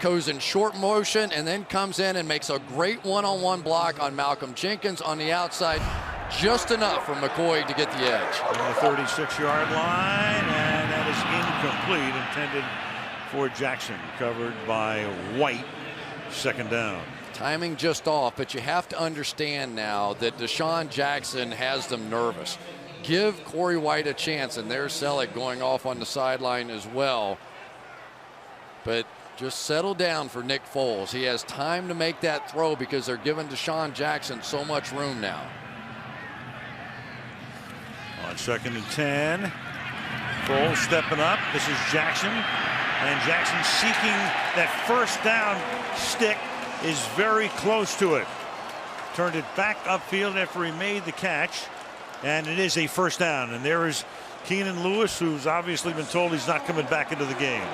Goes in short motion and then comes in and makes a great one-on-one block on Malcolm Jenkins on the outside. Just enough for McCoy to get the edge. On the 36-yard line, and that is incomplete. Intended for Jackson. Covered by White. 2nd down. Timing just off, but you have to understand now that Deshaun Jackson has them nervous. Give Corey White a chance, and there's Selleck going off on the sideline as well. But just settle down for Nick Foles. He has time to make that throw because they're giving Deshaun Jackson so much room now. On 2nd and 10. Foles stepping up. This is Jackson. And Jackson seeking that first down stick, is very close to it. Turned it back upfield after he made the catch. And it is a first down. And there is Keenan Lewis, who's obviously been told he's not coming back into the game.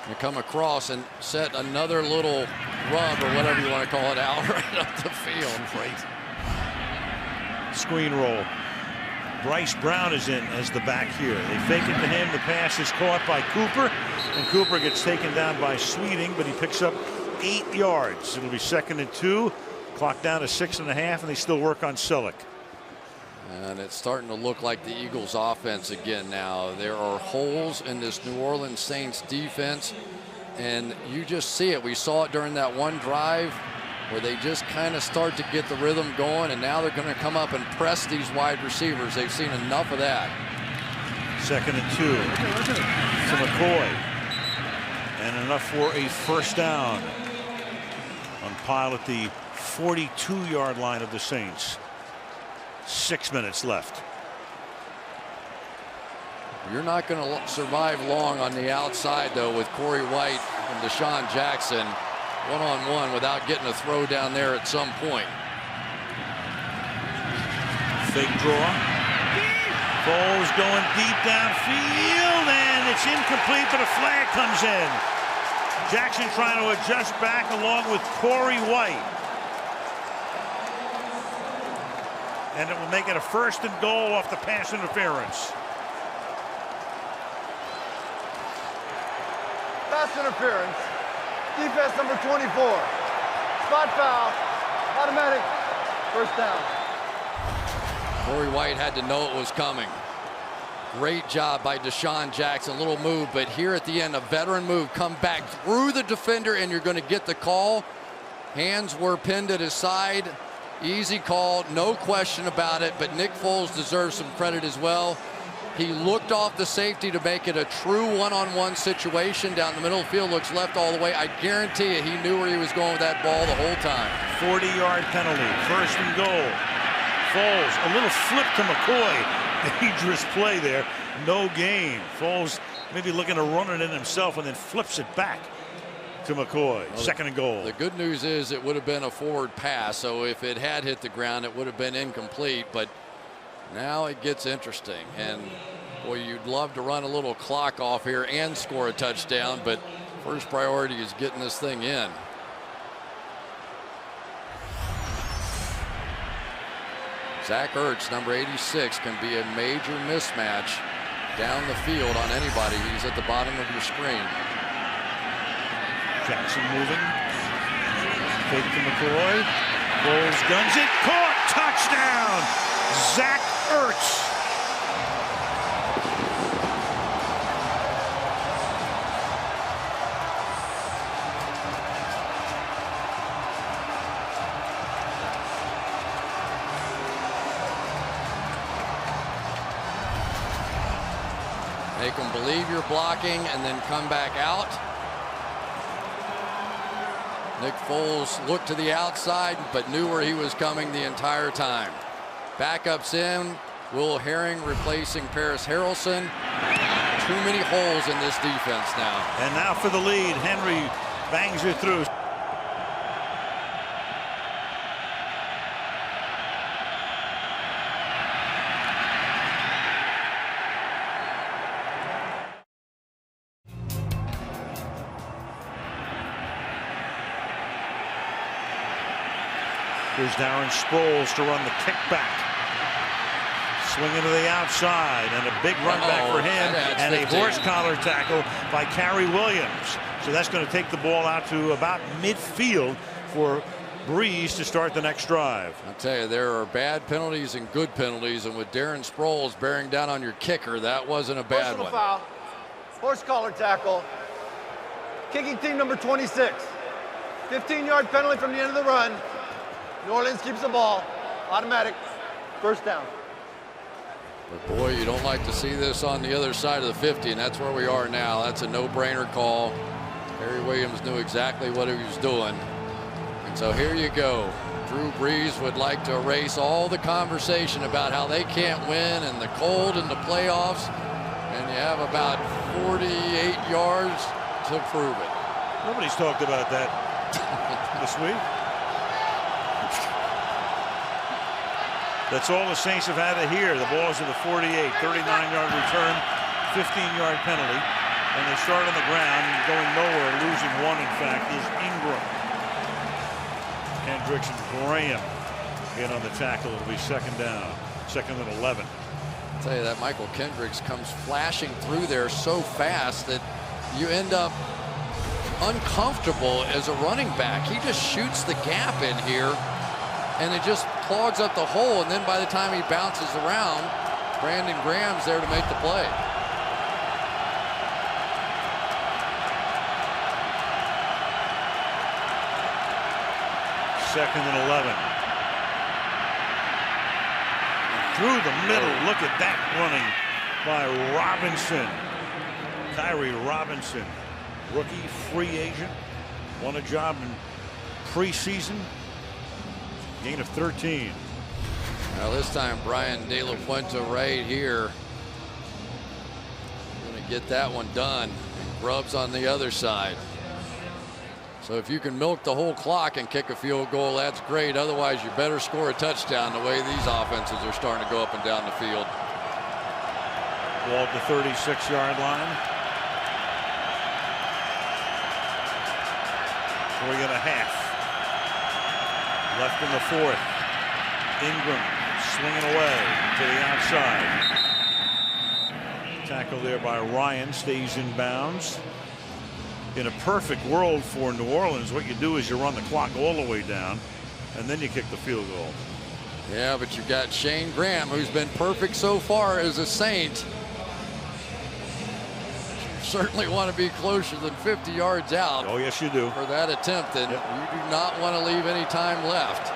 You come across and set another little rub, or whatever you want to call it, out right up the field. Great. Screen roll. Bryce Brown is in as the back here. They fake it to him. The pass is caught by Cooper, and Cooper gets taken down by Sweeting, but he picks up 8 yards. It'll be 2nd and 2. Clock down to 6.5, and they still work on Selleck. And it's starting to look like the Eagles offense again now. There are holes in this New Orleans Saints defense, and you just see it. We saw it during that one drive where they just kind of start to get the rhythm going, and now they're going to come up and press these wide receivers. They've seen enough of that. 2nd and 2 to McCoy, and enough for a first down on Pyle at the 42-yard line of the Saints. 6 minutes left. You're not going to survive long on the outside, though, with Corey White and Deshaun Jackson one-on-one without getting a throw down there at some point. Fake draw. Foles going deep downfield, and it's incomplete, but a flag comes in. Jackson trying to adjust back along with Corey White. And it will make it a 1st and goal off the pass interference. Pass interference. Defense number 24. Spot foul. Automatic. First down. Corey White had to know it was coming. Great job by Deshaun Jackson. Little move, but here at the end, a veteran move. Come back through the defender, and you're going to get the call. Hands were pinned at his side. Easy call, no question about it, but Nick Foles deserves some credit as well. He looked off the safety to make it a true one-on-one situation down the middle of the field, looks left all the way. I guarantee you he knew where he was going with that ball the whole time. 40-yard penalty, 1st and goal. Foles, a little flip to McCoy. Dangerous play there, no gain. Foles maybe looking to run it in himself and then flips it back to McCoy. Well, 2nd and goal. The good news is it would have been a forward pass, so if it had hit the ground, it would have been incomplete, but now it gets interesting. And boy, you'd love to run a little clock off here and score a touchdown, but first priority is getting this thing in. Zach Ertz, number 86, can be a major mismatch down the field on anybody. He's at the bottom of your screen. Jackson moving. Fake to McCoy. Foles guns it. Caught. Touchdown. Zach Ertz. Make them believe you're blocking and then come back out. Nick Foles looked to the outside but knew where he was coming the entire time. Backups in. Will Herring replacing Paris Harrelson. Too many holes in this defense now. And now for the lead. Henry bangs it through. Here's Darren Sproles to run the kickback. Swinging to the outside, and a big run back for him, and a horse collar tackle by Carey Williams. So that's going to take the ball out to about midfield for Breeze to start the next drive. I'll tell you, there are bad penalties and good penalties, and with Darren Sproles bearing down on your kicker, that wasn't a bad one. Foul. Horse collar tackle. Kicking team number 26. 15-yard penalty from the end of the run. New Orleans keeps the ball. Automatic. First down. But boy, you don't like to see this on the other side of the 50, and that's where we are now. That's a no-brainer call. Carey Williams knew exactly what he was doing. And so here you go. Drew Brees would like to erase all the conversation about how they can't win and the cold and the playoffs, and you have about 48 yards to prove it. Nobody's talked about that this week. That's all the Saints have had to hear. The ball's at the 48, 39-yard return, 15-yard penalty, and they start on the ground, going nowhere, losing one, in fact, is Ingram. Hendricks and Graham in on the tackle. It'll be second down, second and 11. I'll tell you that Michael Kendricks comes flashing through there so fast that you end up uncomfortable as a running back. He just shoots the gap in here, and it just clogs up the hole, and then by the time he bounces around, Brandon Graham's there to make the play. Second and 11. Through the middle. Look at that running by Robinson. Tyree Robinson, rookie free agent, won a job in preseason. Gain of 13. Now this time Brian De La Fuente right here. Going to get that one done. And Grubbs on the other side. So if you can milk the whole clock and kick a field goal, that's great. Otherwise, you better score a touchdown the way these offenses are starting to go up and down the field. Ball at the 36-yard line. 3.5 left in the fourth. Ingram swinging away to the outside. Tackle there by Ryan, stays in bounds. In a perfect world for New Orleans, what you do is you run the clock all the way down, and then you kick the field goal. Yeah, but you've got Shane Graham, who's been perfect so far as a Saint. You certainly want to be closer than 50 yards out. Oh, yes, you do. For that attempt, and you do not want to leave any time left.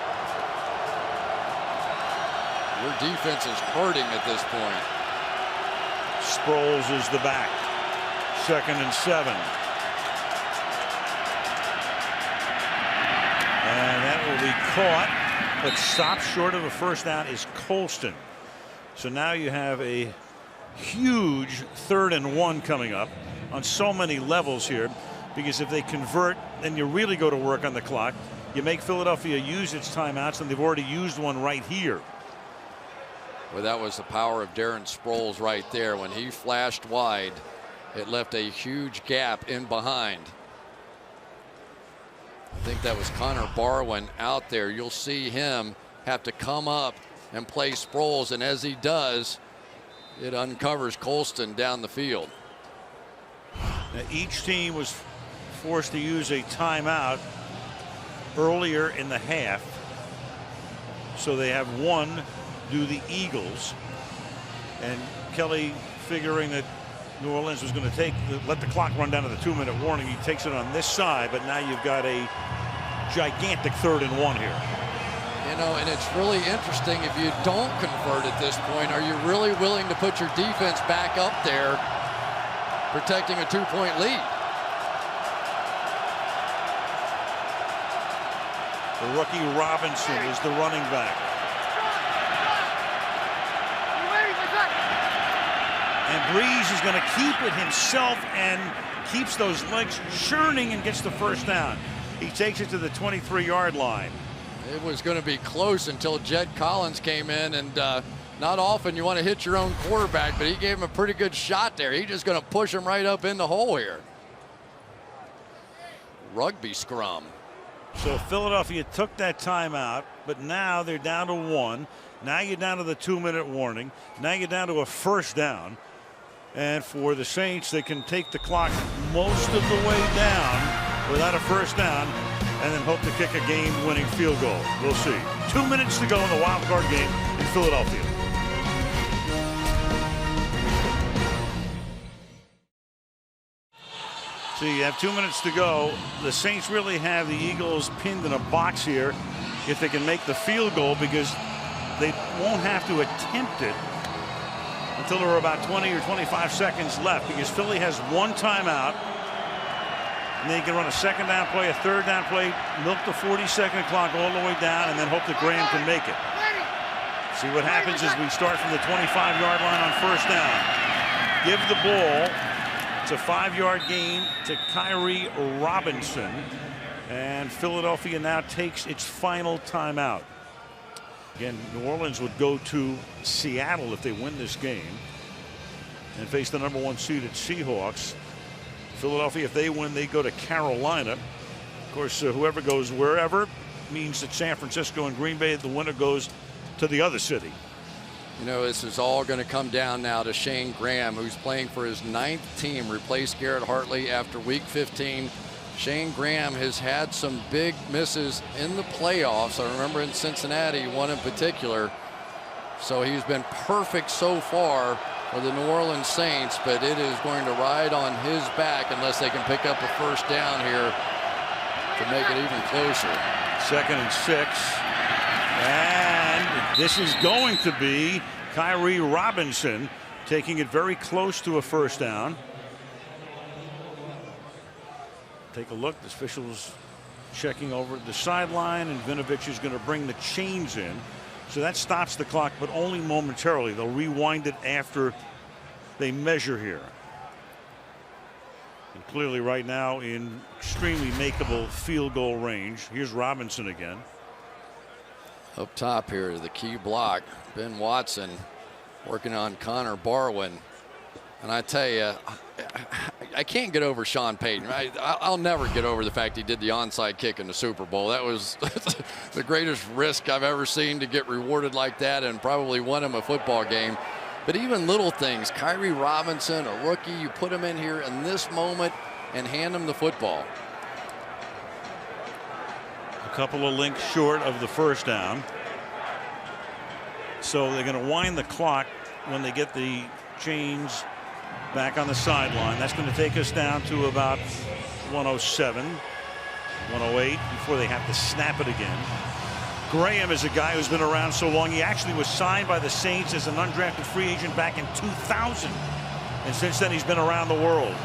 Your defense is hurting at this point. Sproles is the back. Second and 7. And that will be caught, but stopped short of a first down is Colston. So now you have a huge 3rd and 1 coming up on so many levels here, because if they convert, then you really go to work on the clock. You make Philadelphia use its timeouts, and they've already used one right here. Well, that was the power of Darren Sproles right there. When he flashed wide, it left a huge gap in behind. I think that was Connor Barwin out there. You'll see him have to come up and play Sproles, and as he does, it uncovers Colston down the field. Now, each team was forced to use a timeout earlier in the half, so they have one due the Eagles, and Kelly, figuring that New Orleans was going to let the clock run down to the 2-minute warning, he takes it on this side, but now you've got a gigantic 3rd and 1 here. You know, and it's really interesting, if you don't convert at this point, are you really willing to put your defense back up there protecting a 2-point lead? The rookie Robinson is the running back. And Brees is going to keep it himself and keeps those legs churning and gets the first down. He takes it to the 23-yard line. It was going to be close until Jed Collins came in, and not often you want to hit your own quarterback, but he gave him a pretty good shot there. He's just going to push him right up in the hole here. Rugby scrum. So Philadelphia took that timeout, but now they're down to 1. Now you're down to the 2-minute warning. Now you're down to a first down. And for the Saints, they can take the clock most of the way down without a first down, and then hope to kick a game-winning field goal. We'll see. 2 minutes to go in the wild card game in Philadelphia. So you have 2 minutes to go. The Saints really have the Eagles pinned in a box here if they can make the field goal, because they won't have to attempt it until there are about 20 or 25 seconds left, because Philly has one timeout And then you can run a second down play, a third down play, milk the 40-second clock all the way down, and then hope that Graham can make it. See what happens as we start from the 25-yard line on first down. Give the ball. It's a 5-yard gain to Kyrie Robinson. And Philadelphia now takes its final timeout. Again, New Orleans would go to Seattle if they win this game and face the #1 seeded Seahawks. Philadelphia, if they win, they go to Carolina. Of course, whoever goes wherever means that San Francisco and Green Bay, the winner goes to the other city. You know, this is all going to come down now to Shane Graham, who's playing for his 9th team, replaced Garrett Hartley after week 15. Shane Graham has had some big misses in the playoffs. I remember in Cincinnati, one in particular. So he's been perfect so far for the New Orleans Saints, but it is going to ride on his back unless they can pick up a first down here to make it even closer. 2nd and 6. And this is going to be Kyrie Robinson taking it very close to a first down. Take a look. The officials checking over the sideline, and Vinovich is going to bring the chains in. So that stops the clock, but only momentarily. They'll rewind it after they measure here. And clearly right now in extremely makeable field goal range. Here's Robinson again. Up top here, the key block, Ben Watson working on Connor Barwin. And I tell you, I can't get over Sean Payton. I'll never get over the fact he did the onside kick in the Super Bowl. That was the greatest risk I've ever seen to get rewarded like that, and probably won him a football game. But even little things, Kyrie Robinson, a rookie, you put him in here in this moment and hand him the football. A couple of links short of the first down. So they're going to wind the clock when they get the chains back on the sideline. That's going to take us down to about 107, 108 before they have to snap it again. Graham is a guy who's been around so long. He actually was signed by the Saints as an undrafted free agent back in 2000. And since then, he's been around the world.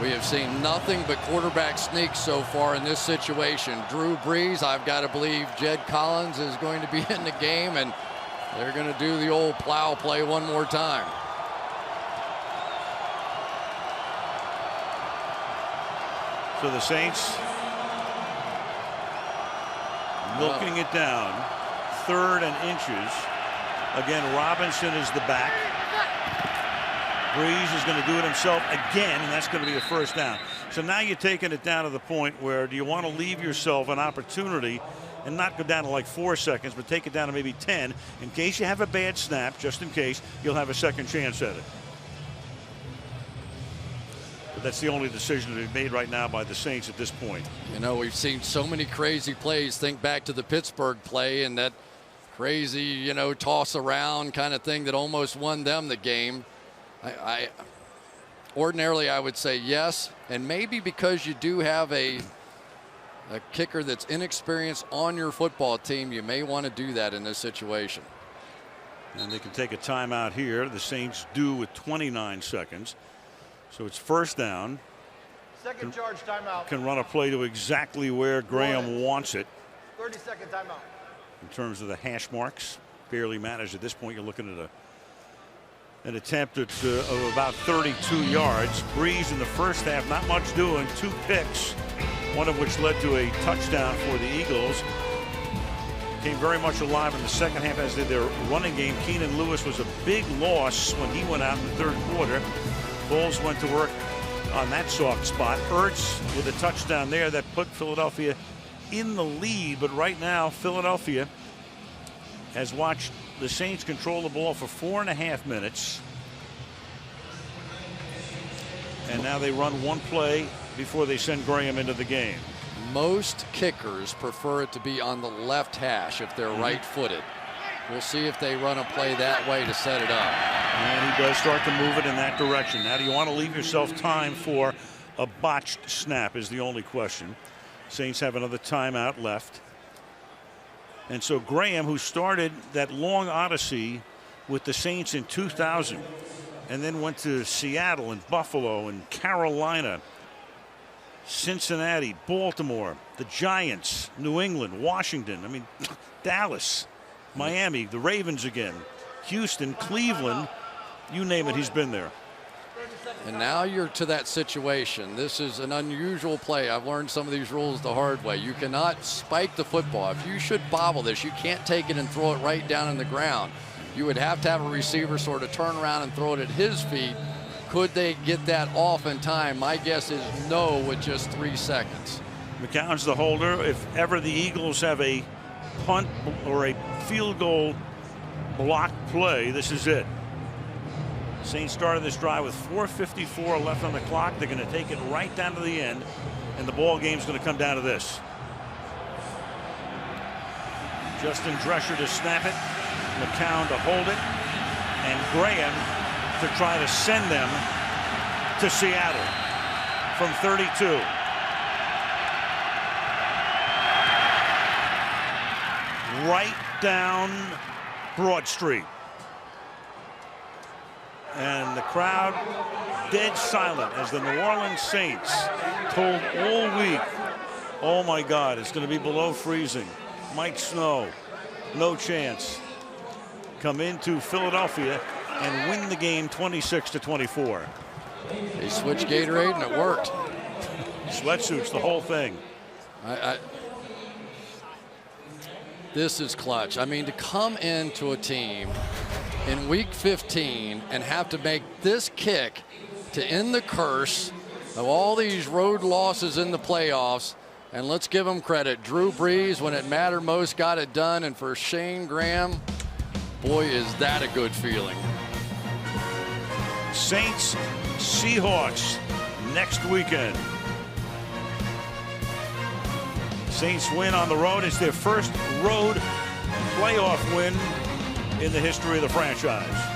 We have seen nothing but quarterback sneaks so far in this situation. Drew Brees, I've got to believe Jed Collins is going to be in the game, and they're going to do the old plow play one more time. So the Saints milking it down. 3rd and inches. Again, Robinson is the back. Brees is going to do it himself again, and that's going to be a first down. So now you're taking it down to the point where do you want to leave yourself an opportunity and not go down to like 4 seconds, but take it down to maybe 10 in case you have a bad snap, just in case you'll have a second chance at it. But that's the only decision to be made right now by the Saints at this point. You know, we've seen so many crazy plays. Think back to the Pittsburgh play and that crazy, you know, toss around kind of thing that almost won them the game. Ordinarily I would say yes, and maybe because you do have a kicker that's inexperienced on your football team, you may want to do that in this situation. And they can take a timeout here. The Saints do with 29 seconds. So it's first down. Second charge timeout. Can run a play to exactly where Graham wants it. 30-second timeout. In terms of the hash marks, barely matters at this point. You're looking at an attempt at, of about 32 yards. Brees in the first half, not much doing. 2 picks, one of which led to a touchdown for the Eagles. Came very much alive in the second half, as did their running game. Keenan Lewis was a big loss when he went out in the 3rd quarter. Bulls went to work on that soft spot. Ertz with a touchdown there that put Philadelphia in the lead. But right now, Philadelphia has watched the Saints control the ball for 4.5 minutes. And now they run one play before they send Graham into the game. Most kickers prefer it to be on the left hash if they're right-footed. We'll see if they run a play that way to set it up. And he does start to move it in that direction. Now, do you want to leave yourself time for a botched snap is the only question. Saints have another timeout left. And so Graham, who started that long odyssey with the Saints in 2000 and then went to Seattle and Buffalo and Carolina Cincinnati, Baltimore, the Giants, New England, Washington, I mean, Dallas, Miami, the Ravens again, Houston, Cleveland, you name it, he's been there. And now you're to that situation. This is an unusual play. I've learned some of these rules the hard way. You cannot spike the football. If you should bobble this, you can't take it and throw it right down in the ground. You would have to have a receiver sort of turn around and throw it at his feet. Could they get that off in time? My guess is no with just 3 seconds. McCown's the holder. If ever the Eagles have a punt or a field goal block play, this is it. Saints started this drive with 4:54 left on the clock. They're going to take it right down to the end, and the ball game's going to come down to this. Justin Drescher to snap it, McCown to hold it, and Graham to try to send them to Seattle from 32. Right down Broad Street. And the crowd dead silent as the New Orleans Saints told all week, oh my God, it's going to be below freezing. Might snow. No chance. Come into Philadelphia and win the game 26-24. They switched Gatorade and it worked. Sweatsuits, the whole thing. This is clutch. I mean, to come into a team in week 15 and have to make this kick to end the curse of all these road losses in the playoffs. And let's give them credit. Drew Brees, when it mattered most, got it done. And for Shane Graham, boy, is that a good feeling. Saints, Seahawks next weekend. Saints win on the road. It's their first road playoff win in the history of the franchise.